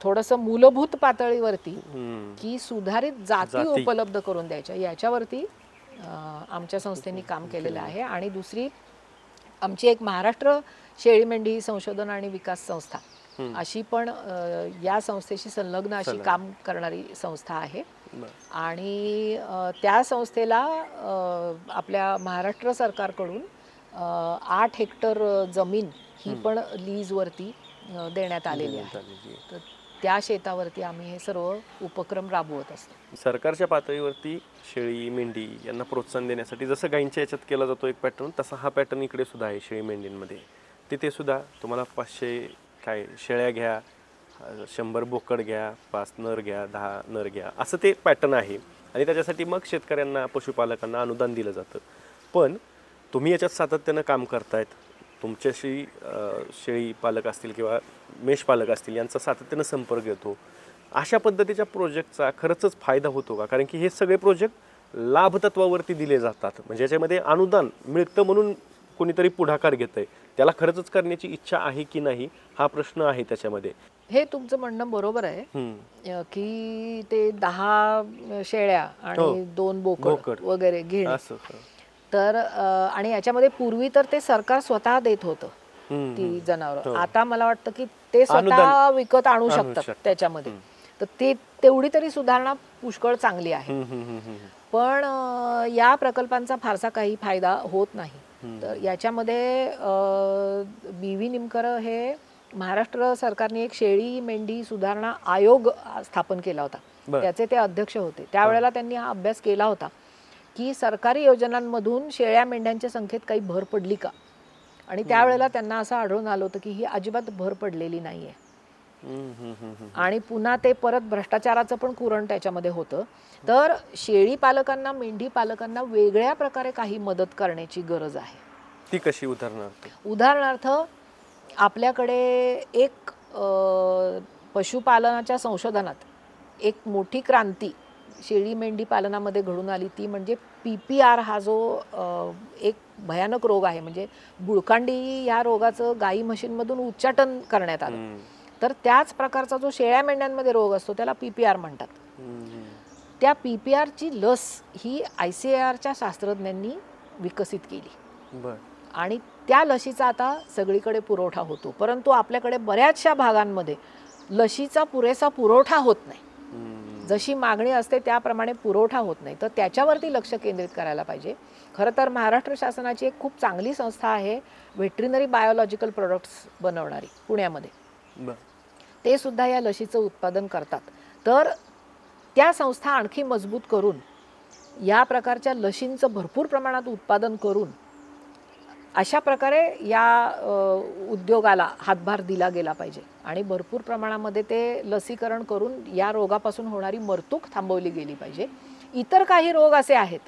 S1: थोडंसं मूलभूत पातळीवरती की सुधारित जाती उपलब्ध करून द्यायच्या याच्यावरती आमच्या संस्थेने काम केलेलं आहे. आणि दुसरी आमची एक महाराष्ट्र शेळी मेंढी संशोधन आणि विकास संस्था अशी पण या संस्थेशी संलग्न अशी काम करणारी संस्था आहे. आणि त्या संस्थेला आपल्या महाराष्ट्र सरकारकडून 8 हेक्टर जमीन ही पण लीजवरती देण्यात आलेली आहे. तर त्या शेतावरती आम्ही हे सर्व उपक्रम राबवत असतो.
S2: सरकारच्या पातळीवरती शेळी मेंढी यांना प्रोत्साहन देण्यासाठी जसं गायींच्या याच्यात केला जातो एक पॅटर्न, तसा हा पॅटर्न इकडे सुद्धा आहे शेळी मेंढींमध्ये. तिथे सुद्धा तुम्हाला 500 शेळ्या घ्या, 100 बोकड घ्या, 5 नर घ्या, 10 नर घ्या, असं ते पॅटर्न आहे. आणि त्याच्यासाठी मग शेतकऱ्यांना पशुपालकांना अनुदान दिलं जातं. पण तुम्ही याच्यात सातत्यानं काम करतायत. तुमच्याशी शेळी पालक असतील किंवा मेषपालक असतील यांचा सातत्यानं संपर्क येतो. अशा पद्धतीच्या प्रोजेक्टचा खरंच फायदा होतो का? कारण की हे सगळे प्रोजेक्ट लाभतत्वावरती दिले जातात. म्हणजे याच्यामध्ये अनुदान मिळतं म्हणून कोणीतरी पुढाकार घेतंय, त्याला खरंच करण्याची इच्छा आहे की नाही हा प्रश्न आहे त्याच्यामध्ये.
S1: हे तुमचं म्हणणं बरोबर आहे की ते 10 शेळ्या आणि 2 बोकड वगैरे घेणं. तर आणि याच्यामध्ये पूर्वी तर ते सरकार स्वतः देत होतं ती जनावरं. आता मला वाटतं की ते स्वतः विकत आणू शकतात त्याच्यामध्ये. तर ते तेवढी तरी सुधारणा पुष्कळ चांगली आहे. पण या प्रकल्पांचा फारसा काही फायदा होत नाही. तर याच्यामध्ये BV निमकर हे महाराष्ट्र सरकारने एक शेळी मेंढी सुधारणा आयोग स्थापन केला होता. त्याचे ते अध्यक्ष होते. त्यावेळेला त्यांनी हा अभ्यास केला होता की सरकारी योजनांमधून शेळ्या मेंढ्यांच्या संख्येत काही भर पडली का. आणि त्यावेळेला त्यांना असं आढळून आलं होतं की ही अजिबात भर पडलेली नाही आहे. आणि पुन्हा ते परत भ्रष्टाचाराचं पण कुरण त्याच्यामध्ये होतं. तर शेळी पालकांना मेंढी पालकांना वेगळ्या प्रकारे काही मदत करण्याची गरज आहे.
S2: ती कशी?
S1: उदाहरणार्थ आपल्याकडे एक पशुपालनाच्या संशोधनात एक मोठी क्रांती शेळी मेंढी पालनामध्ये घडून आली. ती म्हणजे PPR हा जो एक भयानक रोग आहे. म्हणजे बुळकांडी या रोगाचं गाई म्हशींमधून उच्चाटन करण्यात आलं. तर त्याच प्रकारचा जो शेळ्या मेंढ्यांमध्ये रोग असतो त्याला PPR म्हणतात. त्या PPRची लस ही ICARच्या शास्त्रज्ञांनी विकसित केली आणि त्या लशीचा आता सगळीकडे पुरवठा होतो. परंतु आपल्याकडे बऱ्याचशा भागांमध्ये लशीचा पुरेसा पुरवठा होत नाही. जशी मागणी असते त्याप्रमाणे पुरवठा होत नाही. तर त्याच्यावरती लक्ष केंद्रित करायला पाहिजे. खरं तर महाराष्ट्र शासनाची एक खूप चांगली संस्था आहे व्हेटरिनरी बायोलॉजिकल प्रोडक्ट्स बनवणारी पुण्यामध्ये. ते सुद्धा या लशीचं उत्पादन करतात. तर त्या संस्था आणखी मजबूत करून या प्रकारच्या लशींचं भरपूर प्रमाणात उत्पादन करून अशा प्रकारे या उद्योगाला हातभार दिला गेला पाहिजे आणि भरपूर प्रमाणामध्ये ते लसीकरण करून या रोगापासून होणारी मरतूक थांबवली गेली पाहिजे. इतर काही रोग असे आहेत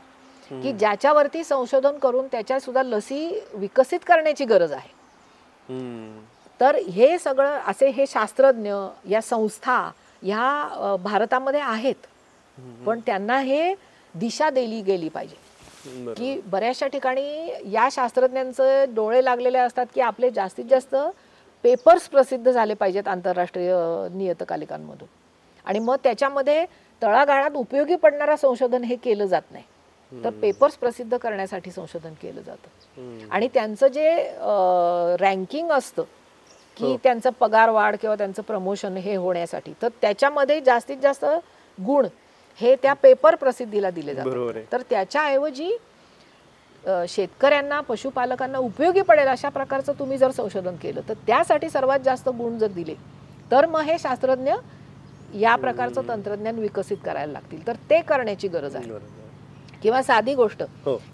S1: की ज्याच्यावरती संशोधन करून त्याच्या सुद्धा लसी विकसित करण्याची गरज आहे. तर हे सगळं असे हे शास्त्रज्ञ या संस्था ह्या भारतामध्ये आहेत. पण त्यांना हे दिशा दिली गेली पाहिजे की बऱ्याचशा ठिकाणी या शास्त्रज्ञांचे डोळे लागलेले असतात की आपले जास्तीत जास्त पेपर्स प्रसिद्ध झाले पाहिजेत आंतरराष्ट्रीय नियतकालिकांमधून. आणि मग त्याच्यामध्ये तळागाळात उपयोगी पडणारं संशोधन हे केलं जात नाही. तर पेपर्स प्रसिद्ध करण्यासाठी संशोधन केलं जातं. आणि त्यांचं जे रँकिंग असतं की त्यांचं पगार वाढ किंवा त्यांचं प्रमोशन हे होण्यासाठी तर त्याच्यामध्ये जास्तीत जास्त गुण हे त्या पेपर प्रसिद्धीला दिले
S2: बरोबर
S1: जातात.
S2: आहे.
S1: तर त्याच्याऐवजी शेतकऱ्यांना पशुपालकांना उपयोगी पडेल अशा प्रकारचं तुम्ही जर संशोधन केलं तर त्यासाठी सर्वात जास्त गुण जर दिले तर मग हे शास्त्रज्ञ या प्रकारचं तंत्रज्ञान विकसित करायला लागतील. तर ते करण्याची गरज आहे. किंवा साधी गोष्ट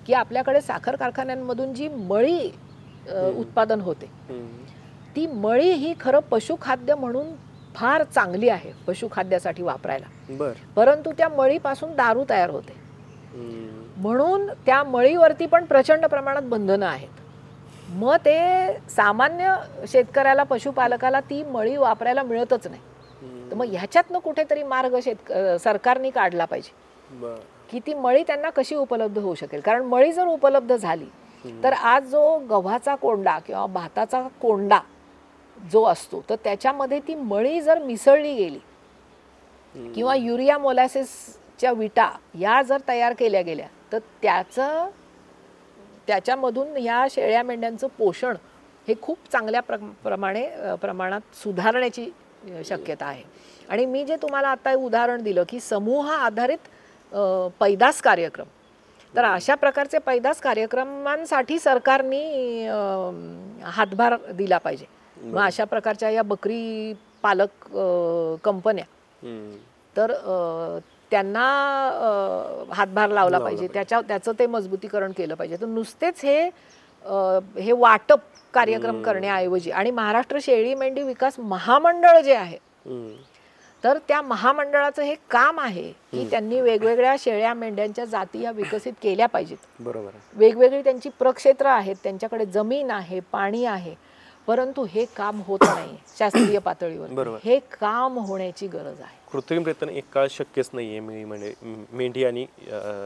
S1: की आपल्याकडे साखर कारखान्यांमधून जी मळी उत्पादन होते ती मळी ही खरं पशुखाद्य म्हणून फार चांगली आहे पशुखाद्यासाठी वापरायला. परंतु त्या मळीपासून दारू तयार होते म्हणून त्या मळीवरती पण प्रचंड प्रमाणात बंधनं आहेत. मग ते सामान्य शेतकऱ्याला पशुपालकाला ती मळी वापरायला मिळतच नाही. तर मग ह्याच्यातनं कुठेतरी मार्ग सरकारने काढला पाहिजे की ती मळी त्यांना कशी उपलब्ध होऊ शकेल. कारण मळी जर उपलब्ध झाली तर आज जो गव्हाचा कोंडा किंवा भाताचा कोंडा जो असतो तर त्याच्यामध्ये ती मळी जर मिसळली गेली किंवा युरिया मोलॅसिसच्या विटा या जर तयार केल्या गेल्या तर त्याच्यामधून ह्या शेळ्या मेंढ्यांचं पोषण हे खूप चांगल्या प्रमाणात सुधारण्याची शक्यता आहे. आणि मी जे तुम्हाला आता उदाहरण दिलं की समूह आधारित पैदास कार्यक्रम तर अशा प्रकारचे पैदास कार्यक्रमांसाठी सरकारने हातभार दिला पाहिजे. मग अशा प्रकारच्या या बकरी पालक कंपन्या तर त्यांना हातभार लावला पाहिजे. त्याचं ते मजबूतीकरण केलं पाहिजे. तर नुसतेच हे वाटप कार्यक्रम करण्याऐवजी आणि महाराष्ट्र शेळी मेंढी विकास महामंडळ जे आहे तर त्या महामंडळाचं हे काम आहे की त्यांनी वेगवेगळ्या शेळ्या मेंढ्यांच्या जाती या विकसित केल्या पाहिजेत.
S2: बरोबर.
S1: वेगवेगळी त्यांची प्रक्षेत्र आहेत, त्यांच्याकडे जमीन आहे, पाणी आहे, परंतु हे काम होत नाही शास्त्रीय पातळीवर. हे काम होण्याची गरज आहे.
S2: कृत्रिम रेतन एक काळ शक्यच नाहीये मेंढी आणि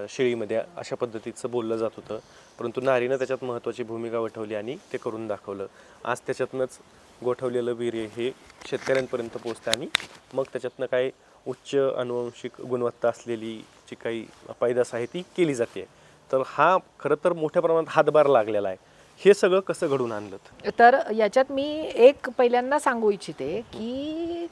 S2: शेळीमध्ये अशा पद्धतीचं बोललं जात होतं. परंतु नारीनं त्याच्यात महत्त्वाची भूमिका वठवली आणि ते करून दाखवलं. आज त्याच्यातनंच गोठवलेलं वीर्य हे शेतकऱ्यांपर्यंत पोहोचतं आणि मग त्याच्यातनं काय उच्च अनुवंशिक गुणवत्ता असलेली जी काही पैदास आहे ती केली जाते. तर हा खरं तर मोठ्या प्रमाणात हातभार लागलेला आहे. हे सगळं कसं घडून आणलं?
S1: तर याच्यात मी एक पहिल्यांदा सांगू इच्छिते की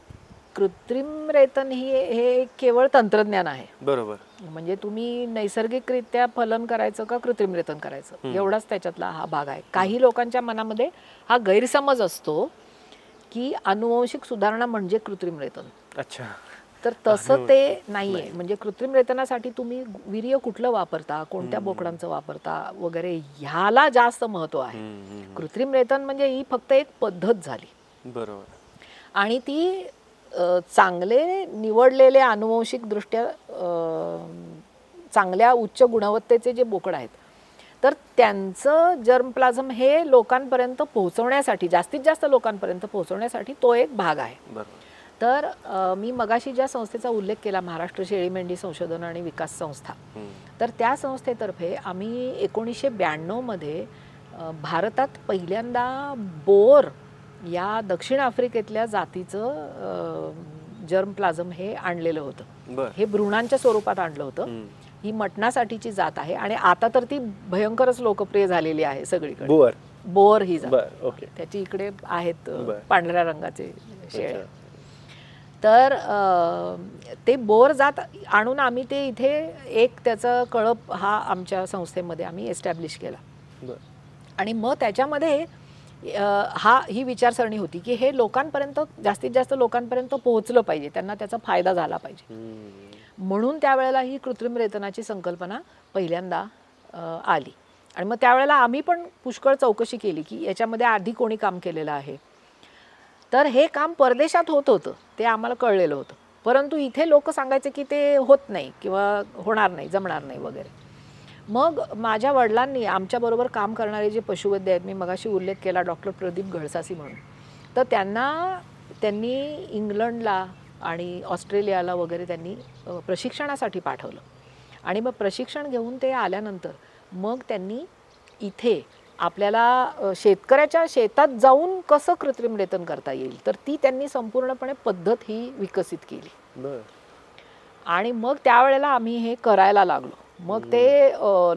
S1: कृत्रिम रेतन हे केवळ तंत्रज्ञान आहे.
S2: बरोबर.
S1: म्हणजे तुम्ही नैसर्गिकरित्या फलन करायचं का कृत्रिम रेतन करायचं एवढाच त्याच्यातला हा भाग आहे. काही लोकांच्या मनामध्ये हा गैरसमज असतो की अनुवंशिक सुधारणा म्हणजे कृत्रिम रेतन.
S2: अच्छा.
S1: तर तसं ते नाहीये. म्हणजे कृत्रिम रेतनासाठी तुम्ही वीर्य कुठलं वापरता, कोणत्या बोकडांचं वापरता वगैरे ह्याला जास्त महत्व आहे. कृत्रिम रेतन म्हणजे ही फक्त एक पद्धत झाली.
S2: बरोबर.
S1: आणि ती चांगले निवडलेले अनुवंशिक दृष्ट्या चांगल्या उच्च गुणवत्तेचे जे बोकड आहेत तर त्यांचं जर्म प्लाझम हे लोकांपर्यंत पोहोचवण्यासाठी जास्तीत जास्त लोकांपर्यंत पोहोचवण्यासाठी तो एक भाग आहे. तर मी मगाशी ज्या संस्थेचा उल्लेख केला महाराष्ट्र शेळी मेंढी संशोधन आणि विकास संस्था तर त्या संस्थेतर्फे आम्ही 1992 मध्ये भारतात पहिल्यांदा बोर या दक्षिण आफ्रिकेतल्या जातीचं जर्म प्लाझम हे आणलेलं होतं. हे भ्रूणांच्या स्वरूपात आणलं होतं. ही मटणासाठीची जात आहे आणि आता तर ती भयंकरच लोकप्रिय झालेली आहे सगळीकडे. बोर ही जात. त्याची इकडे आहेत पांढऱ्या रंगाचे शेळे. तर ते बोर जात आणून आम्ही ते इथे एक त्याचा कळप हा आमच्या संस्थेमध्ये आम्ही एस्टॅब्लिश केला. आणि मग त्याच्यामध्ये ही विचारसरणी होती की हे लोकांपर्यंत जास्तीत जास्त लोकांपर्यंत पोहोचलं पाहिजे, त्यांना त्याचा फायदा झाला पाहिजे. म्हणून त्यावेळेला ही कृत्रिम रेतनाची संकल्पना पहिल्यांदा आली. आणि मग त्यावेळेला आम्ही पण पुष्कळ चौकशी केली की याच्यामध्ये आधी कोणी काम केलेलं आहे. तर हे काम परदेशात होत होतं ते आम्हाला कळलेलं होतं. परंतु इथे लोक सांगायचे की ते होत नाही किंवा होणार नाही, जमणार नाही वगैरे. मग माझ्या वडिलांनी आमच्याबरोबर काम करणारे जे पशुवैद्य आहेत, मी मगाशी उल्लेख केला डॉक्टर प्रदीप घळसासी म्हणून, तर त्यांनी इंग्लंडला आणि ऑस्ट्रेलियाला वगैरे त्यांनी प्रशिक्षणासाठी पाठवलं. आणि मग प्रशिक्षण घेऊन ते आल्यानंतर मग त्यांनी इथे आपल्याला शेतकऱ्याच्या शेतात जाऊन कसं कृत्रिम रेतन करता येईल तर ती त्यांनी संपूर्णपणे पद्धत ही विकसित केली. आणि मग त्यावेळेला आम्ही हे करायला लागलो. मग ते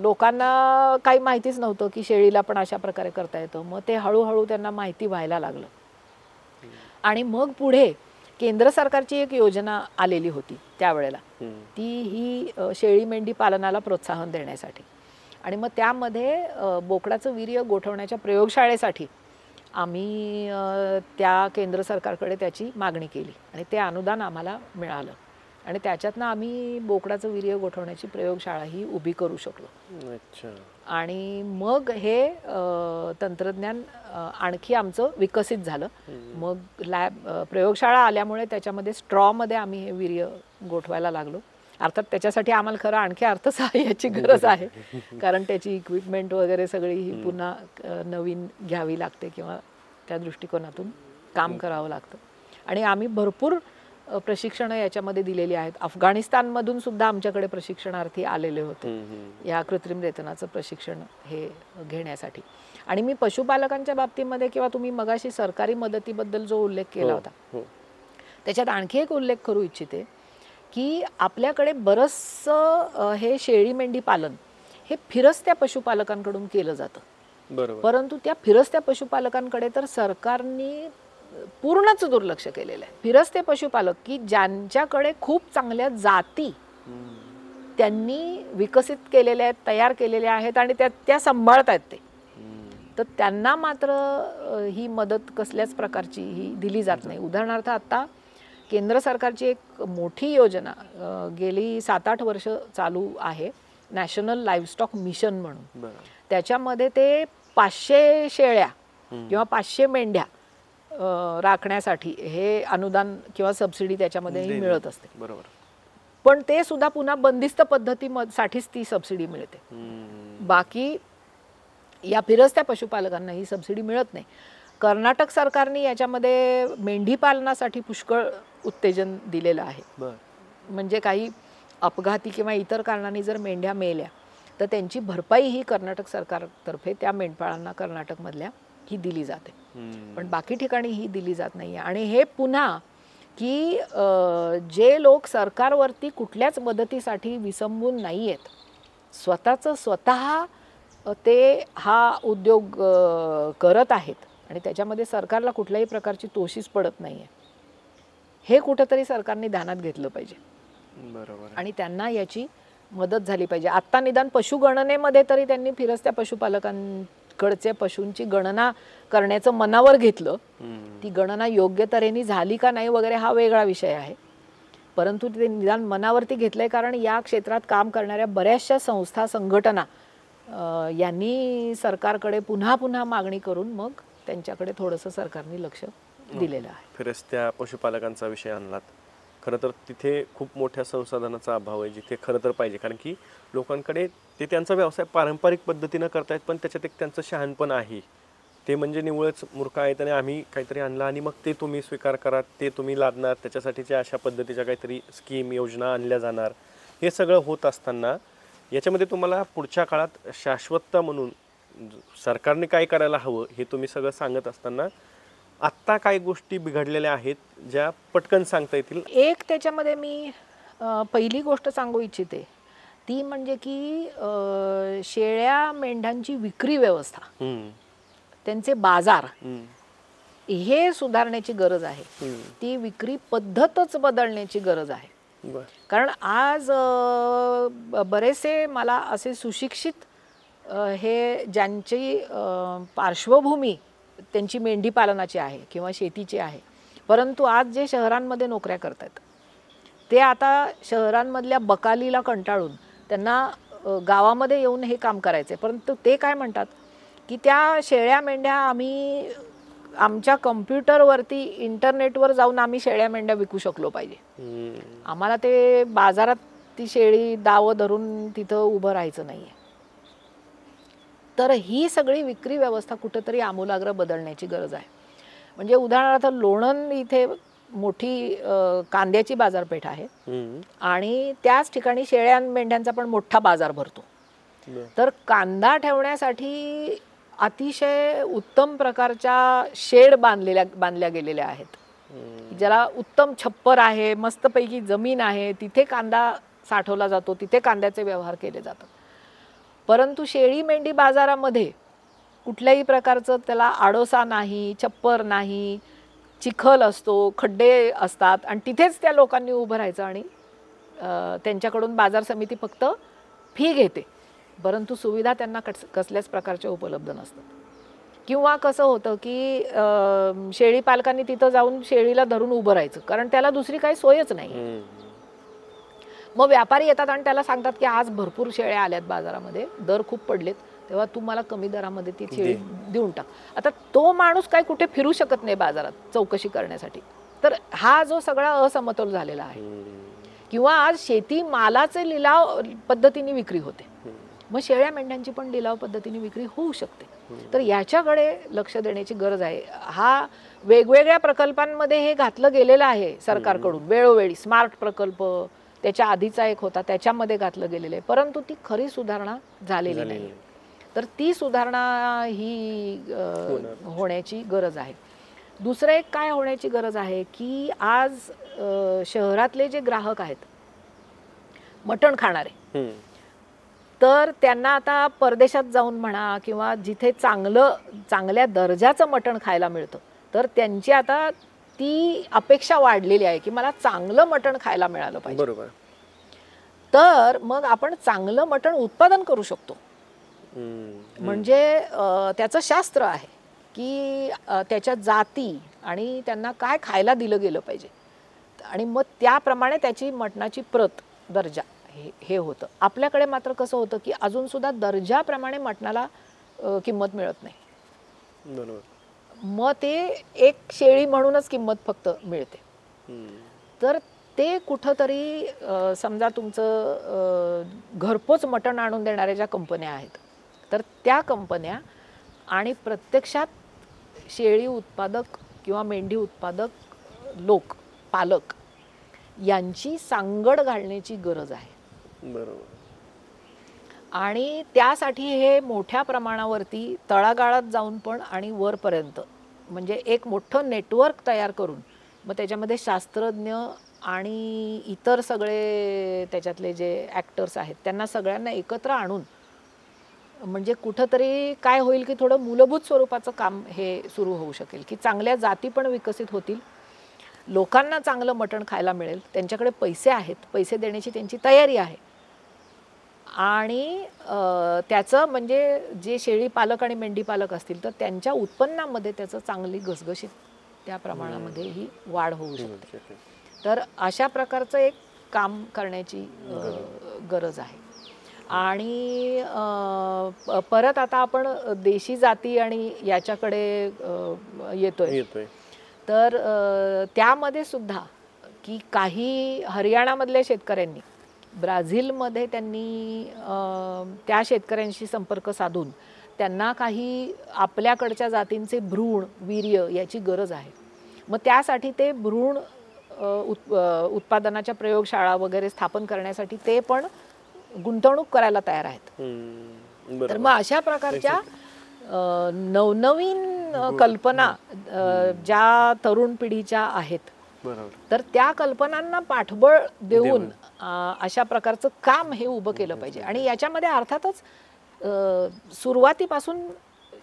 S1: लोकांना काही माहितीच नव्हतं की शेळीला पण अशा प्रकारे करता येतं. मग ते हळूहळू त्यांना माहिती व्हायला लागलं. आणि मग पुढे केंद्र सरकारची एक योजना आलेली होती त्यावेळेला, ती ही शेळी मेंढी पालनाला प्रोत्साहन देण्यासाठी. आणि मग त्यामध्ये बोकडाचं वीर्य गोठवण्याच्या प्रयोगशाळेसाठी आम्ही त्या केंद्र सरकारकडे त्याची मागणी केली आणि ते अनुदान आम्हाला मिळालं आणि त्याच्यातनं आम्ही बोकडाचं वीर्य गोठवण्याची प्रयोगशाळाही उभी करू शकलो.
S2: अच्छा.
S1: आणि मग हे तंत्रज्ञान आणखी आमचं विकसित झालं. मग प्रयोगशाळा आल्यामुळे त्याच्यामध्ये स्ट्रॉमध्ये आम्ही हे वीर्य गोठवायला लागलो. अर्थात त्याच्यासाठी आम्हाला खरं आणखी अर्थसहाय्याची गरज आहे, कारण त्याची इक्विपमेंट वगैरे सगळी ही पुन्हा नवीन घ्यावी लागते किंवा त्या दृष्टिकोनातून काम करावं लागतं. आणि आम्ही भरपूर प्रशिक्षणं याच्यामध्ये दिलेली आहेत. अफगाणिस्तानमधून सुद्धा आमच्याकडे प्रशिक्षणार्थी आलेले होते या कृत्रिम रेतनाचं प्रशिक्षण हे घेण्यासाठी. आणि मी पशुपालकांच्या बाबतीमध्ये किंवा तुम्ही मगाशी सरकारी मदतीबद्दल जो उल्लेख केला होता त्याच्यात आणखी एक उल्लेख करू इच्छिते की आपल्याकडे बरंचसं हे शेळी मेंढी पालन हे फिरस्त्या पशुपालकांकडून केलं जातं.
S2: बरोबर.
S1: परंतु त्या फिरस्त्या पशुपालकांकडे तर सरकारने पूर्णच दुर्लक्ष केलेलं आहे. फिरस्ते पशुपालक की ज्यांच्याकडे खूप चांगल्या जाती त्यांनी विकसित केलेल्या आहेत, तयार केलेल्या आहेत आणि त्या सांभाळत आहेत ते, तर त्यांना मात्र ही मदत कसल्याच प्रकारची ही दिली जात नाही. उदाहरणार्थ आता केंद्र सरकारची एक मोठी योजना गेली 7-8 वर्ष चालू आहे, नॅशनल लाईव्हस्टॉक मिशन म्हणून. त्याच्यामध्ये ते 500 शेळ्या किंवा 500 मेंढ्या राखण्यासाठी हे अनुदान किंवा सबसिडी त्याच्यामध्येही मिळत असते.
S2: बरोबर.
S1: पण ते सुद्धा पुन्हा बंदिस्त पद्धतीसाठीच ती सबसिडी मिळते. बाकी या फिरस्त्या पशुपालकांना ही सबसिडी मिळत नाही. कर्नाटक सरकारने याच्यामध्ये मेंढी पालनासाठी पुष्कळ उत्तेजन दिलेलं आहे. म्हणजे काही अपघाती किंवा इतर कारणांनी जर मेंढ्या मेल्या तर त्यांची भरपाई ही कर्नाटक सरकारतर्फे त्या मेंढपाळांना कर्नाटकमधल्या ही दिली जाते, पण बाकी ठिकाणी ही दिली जात नाही. आणि हे पुन्हा की जे लोक सरकारवरती कुठल्याच मदतीसाठी विसंबून नाही आहेत, स्वतः ते हा उद्योग करत आहेत आणि त्याच्यामध्ये सरकारला कुठल्याही प्रकारची तोशीच पडत नाही आहे, हे कुठंतरी सरकारने ध्यानात घेतलं पाहिजे.
S2: बरोबर.
S1: आणि त्यांना याची मदत झाली पाहिजे. आत्ता निदान पशुगणनेमध्ये तरी त्यांनी फिरस्त्या पशुपालकांकडचे पशूंची गणना करण्याचं मनावर घेतलं. ती गणना योग्य तऱ्हेने झाली का नाही वगैरे हा वेगळा विषय आहे, परंतु ते निदान मनावरती घेतलंय, कारण या क्षेत्रात काम करणाऱ्या बऱ्याचशा संस्था संघटना यांनी सरकारकडे पुन्हा मागणी करून मग त्यांच्याकडे थोडंसं सरकारने लक्ष दिलेलं आहे.
S2: फिरस्त्या पशुपालकांचा विषय आणलात. खरं तर तिथे खूप मोठ्या संसाधनाचा अभाव आहे, जिथे खरं तर पाहिजे, कारण की लोकांकडे ते त्यांचा व्यवसाय पारंपरिक पद्धतीनं करतायत, पण त्याच्यात एक त्यांचं शहाणपण आहे. ते म्हणजे निवळच मूर्ख आहेत आणि आम्ही काहीतरी आणलं आणि मग ते तुम्ही स्वीकार करा, ते तुम्ही लादणार, त्याच्यासाठीच्या अशा पद्धतीच्या काहीतरी स्कीम योजना आणल्या जाणार. हे सगळं होत असताना याच्यामध्ये तुम्हाला पुढच्या काळात शाश्वतता म्हणून सरकारने काय करायला हवं हे तुम्ही सगळं सांगत असताना आत्ता काय गोष्टी बिघडलेल्या आहेत ज्या पटकन सांगता येतील?
S1: एक त्याच्यामध्ये मी पहिली गोष्ट सांगू इच्छिते ती म्हणजे की शेळ्या मेंढ्यांची विक्री व्यवस्था, त्यांचे बाजार हे सुधारण्याची गरज आहे. ती विक्री पद्धतच बदलण्याची गरज आहे. कारण आज बरेचसे मला असे सुशिक्षित हे ज्यांची पार्श्वभूमी त्यांची मेंढी पालनाची आहे किंवा शेतीची आहे, परंतु आज जे शहरांमध्ये नोकऱ्या करतात ते आता शहरांमधल्या बकालीला कंटाळून त्यांना गावामध्ये येऊन हे काम करायचे. परंतु ते काय म्हणतात की त्या शेळ्या मेंढ्या आम्ही आमच्या कम्प्युटरवरती इंटरनेटवर जाऊन आम्ही शेळ्या मेंढ्या विकू शकलो पाहिजे, आम्हाला ते बाजारात ती शेळी दावं धरून तिथं उभं राहायचं नाही आहे. तर ही सगळी विक्री व्यवस्था कुठेतरी आमूलाग्र बदलण्याची गरज आहे. म्हणजे उदाहरणार्थ लोणंद इथे मोठी कांद्याची बाजारपेठ आहे आणि त्याच ठिकाणी शेळ्या मेंढ्यांचा पण मोठा बाजार भरतो. तर कांदा ठेवण्यासाठी अतिशय उत्तम प्रकारच्या शेड बांधल्या गेलेल्या आहेत, ज्याला उत्तम छप्पर आहे, मस्तपैकी जमीन आहे, तिथे कांदा साठवला जातो, तिथे कांद्याचे व्यवहार केले जातात. परंतु शेळी मेंढी बाजारामध्ये कुठल्याही प्रकारचं त्याला आडोसा नाही, छप्पर नाही, चिखल असतो, खड्डे असतात आणि तिथेच त्या लोकांनी उभं राहायचं आणि त्यांच्याकडून बाजार समिती फक्त फी घेते, परंतु सुविधा त्यांना कसल्याच प्रकारच्या उपलब्ध नसतात. किंवा कसं होतं की शेळी पालकांनी तिथं जाऊन शेळीला धरून उभं राहायचं, कारण त्याला दुसरी काही सोयच नाही. मग व्यापारी येतात आणि त्याला सांगतात की आज भरपूर शेळ्या आल्यात बाजारामध्ये, दर खूप पडलेत, तेव्हा तू मला कमी दरामध्ये ती शेळी देऊन टाक. आता तो माणूस काय कुठे फिरू शकत नाही बाजारात चौकशी करण्यासाठी. तर हा जो सगळा असमतोल झालेला आहे. किंवा आज शेती मालाचे लिलाव पद्धतीने विक्री होते, मग शेळ्या मेंढ्यांची पण लिलाव पद्धतीने विक्री होऊ शकते. तर याच्याकडे लक्ष देण्याची गरज आहे. हा वेगवेगळ्या प्रकल्पांमध्ये हे घातलं गेलेलं आहे सरकारकडून वेळोवेळी. स्मार्ट प्रकल्प त्याच्या आधीचा एक होता, त्याच्यामध्ये घातलं गेलेलं आहे, परंतु ती खरी सुधारणा झालेली नाही. तर ती सुधारणा ही होण्याची गरज आहे. दुसरं एक काय होण्याची गरज आहे की आज शहरातले जे ग्राहक आहेत मटण खाणारे, तर त्यांना आता परदेशात जाऊन म्हणा किंवा जिथे चांगल्या दर्जाचं मटण खायला मिळतं, तर त्यांची आता ती अपेक्षा वाढलेली आहे की मला चांगलं मटण खायला मिळालं पाहिजे.
S2: बरोबर.
S1: तर मग आपण चांगलं मटण उत्पादन करू शकतो. म्हणजे त्याचं शास्त्र आहे की त्याच्या जाती आणि त्यांना काय खायला दिलं गेलं पाहिजे, आणि मग त्याप्रमाणे त्याची मटणाची प्रत दर्जा हे होतं. आपल्याकडे मात्र कसं होतं की अजून सुद्धा दर्जाप्रमाणे मटणाला किंमत मिळत नाही.
S2: बरोबर.
S1: मग ते एक शेळी म्हणूनच किंमत फक्त मिळते. तर ते कुठंतरी समजा तुमचं घरपोच मटण आणून देणाऱ्या ज्या कंपन्या आहेत, तर त्या कंपन्या आणि प्रत्यक्षात शेळी उत्पादक किंवा मेंढी उत्पादक लोक, पालक यांची सांगड घालण्याची गरज आहे.
S2: बरोबर.
S1: आणि त्यासाठी हे मोठ्या प्रमाणावरती तळागाळात जाऊन पण आणि वरपर्यंत म्हणजे एक मोठं नेटवर्क तयार करून मग त्याच्यामध्ये शास्त्रज्ञ आणि इतर सगळे त्याच्यातले जे ॲक्टर्स आहेत त्यांना सगळ्यांना एकत्र आणून म्हणजे कुठंतरी काय होईल की थोडं मूलभूत स्वरूपाचं काम हे सुरू होऊ शकेल की चांगल्या जाती पण विकसित होतील, लोकांना चांगलं मटण खायला मिळेल, त्यांच्याकडे पैसे आहेत, पैसे देण्याची त्यांची तयारी आहे, आणि त्याचं म्हणजे जे शेळी पालक आणि मेंढी पालक असतील तर त्यांच्या उत्पन्नामध्ये त्याचं चांगली घसघशीत त्या प्रमाणामध्ये ही वाढ होऊ शकते. तर अशा प्रकारचं एक काम करण्याची गरज आहे. आणि परत आता आपण देशी जाती आणि याच्याकडे येतोय. तर त्यामध्ये सुद्धा की काही हरियाणामधल्या शेतकऱ्यांनी ब्राझीलमध्ये त्यांनी त्या शेतकऱ्यांशी संपर्क साधून त्यांना काही आपल्याकडच्या जातींचे भ्रूण वीर्य याची गरज आहे. मग त्यासाठी ते भ्रूण उत्पादनाच्या प्रयोगशाळा वगैरे स्थापन करण्यासाठी ते पण गुंतवणूक करायला तयार आहेत. तर मग अशा प्रकारच्या नवनवीन कल्पना ज्या तरुण पिढीच्या आहेत, तर त्या कल्पनांना पाठबळ देऊन अशा प्रकारचं काम हे उभं केलं पाहिजे. आणि याच्यामध्ये अर्थातच सुरुवातीपासून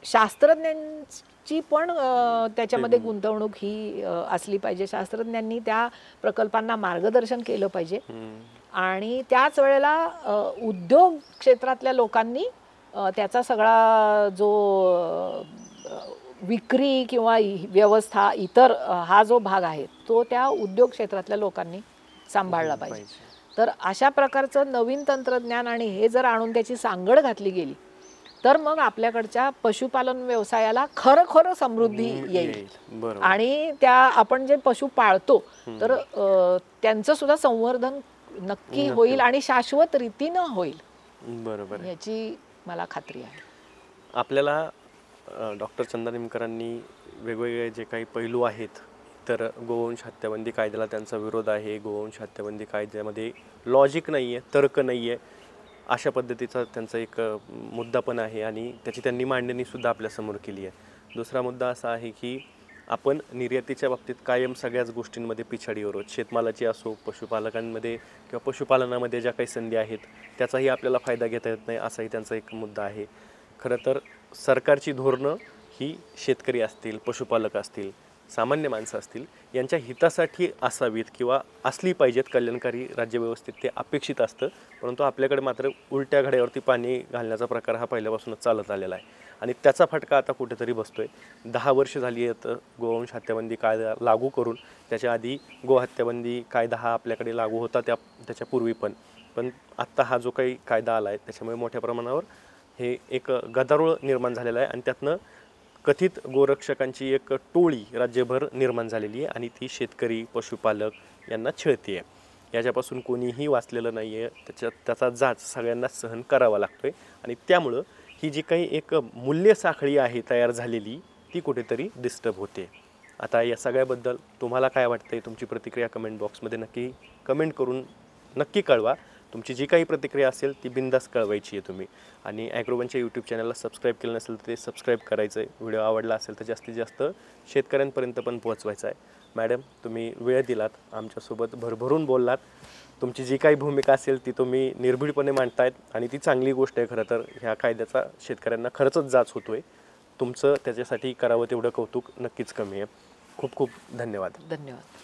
S1: शास्त्रज्ञांची पण त्याच्यामध्ये गुंतवणूक ही असली पाहिजे. शास्त्रज्ञांनी त्या प्रकल्पांना मार्गदर्शन केलं पाहिजे आणि त्याच वेळेला उद्योग क्षेत्रातल्या लोकांनी त्याचा सगळा जो विक्री किंवा व्यवस्था इतर हा जो भाग आहे तो त्या उद्योग क्षेत्रातल्या लोकांनी सांभाळला पाहिजे. तर अशा प्रकारचं नवीन तंत्रज्ञान आणि हे जर आणून त्याची सांगड घातली गेली तर मग आपल्याकडच्या पशुपालन व्यवसायाला खरं समृद्धी येईल. आणि त्या आपण जे पशु पाळतो तर त्यांचं सुद्धा संवर्धन नक्की होईल आणि शाश्वत रीतीनं होईल.
S2: बरोबर,
S1: याची मला खात्री आहे.
S2: आपल्याला डॉक्टर चंदा निमकरांनी वेगवेगळे जे काही पैलू आहेत, तर गोवंश हत्याबंदी कायद्याला त्यांचा विरोध आहे, गोवंश हत्याबंदी कायद्यामध्ये लॉजिक नाही आहे, तर्क नाही आहे, अशा पद्धतीचा त्यांचा एक मुद्दा पण आहे आणि त्याची त्यांनी मांडणीसुद्धा आपल्यासमोर केली आहे. दुसरा मुद्दा असा आहे की आपण निर्यातीच्या बाबतीत कायम सगळ्याच गोष्टींमध्ये पिछाडीवर आहोत. शेतमालाची असो, पशुपालकांमध्ये किंवा पशुपालनामध्ये ज्या काही संधी आहेत त्याचाही आपल्याला फायदा घेता येत नाही, असाही त्यांचा एक मुद्दा आहे. खरं तर सरकारची धोरणं ही शेतकरी असतील, पशुपालक असतील सामान्य माणसं असतील यांच्या हितासाठी असावीत किंवा असली पाहिजेत कल्याणकारी राज्यव्यवस्थेत, ते अपेक्षित असतं. परंतु आपल्याकडे मात्र उलट्या घड्यावरती पाणी घालण्याचा प्रकार हा पहिल्यापासूनच चालत आलेला आहे आणि त्याचा फटका आता कुठेतरी बसतोय. 10 वर्ष झाली आहेत गोवंश हत्याबंदी कायदा लागू करून. त्याच्या आधी गोहत्याबंदी कायदा हा आपल्याकडे लागू होता त्याच्यापूर्वी पण आत्ता हा जो काही कायदा आला आहे त्याच्यामुळे मोठ्या प्रमाणावर हे एक गदारोळ निर्माण झालेला आहे आणि त्यातनं कथित गोरक्षकांची एक टोळी राज्यभर निर्माण झालेली आहे आणि ती शेतकरी पशुपालक यांना छळती आहे. याच्यापासून कोणीही वाचलेलं नाही आहे. त्याचा जाच सगळ्यांना सहन करावा लागतो आहे आणि त्यामुळं ही जी काही एक मूल्य साखळी आहे तयार झालेली, ती कुठेतरी डिस्टर्ब होते. आता या सगळ्याबद्दल तुम्हाला काय वाटतंय? तुमची प्रतिक्रिया कमेंट बॉक्समध्ये नक्की कमेंट करून नक्की कळवा. तुमची जी काही प्रतिक्रिया असेल ती बिनधास्त कळवायची आहे तुम्ही. आणि ॲग्रोवनच्या यूट्यूब चॅनलला सबस्क्राईब केलं नसेल तर ते सबस्क्राईब करायचं आहे. व्हिडिओ आवडला असेल तर जास्तीत जास्त शेतकऱ्यांपर्यंत पण पोहोचवायचा आहे. मॅडम, तुम्ही वेळ दिलात, आमच्यासोबत भरभरून बोललात. तुमची जी काही भूमिका असेल ती तुम्ही निर्भीडपणे मांडतायत आणि ती चांगली गोष्ट आहे. खरं तर ह्या कायद्याचा शेतकऱ्यांना खरंच जाच होतो आहे. तुमचं त्याच्यासाठी करावं तेवढं कौतुक नक्कीच कमी आहे. खूप खूप धन्यवाद.
S1: धन्यवाद.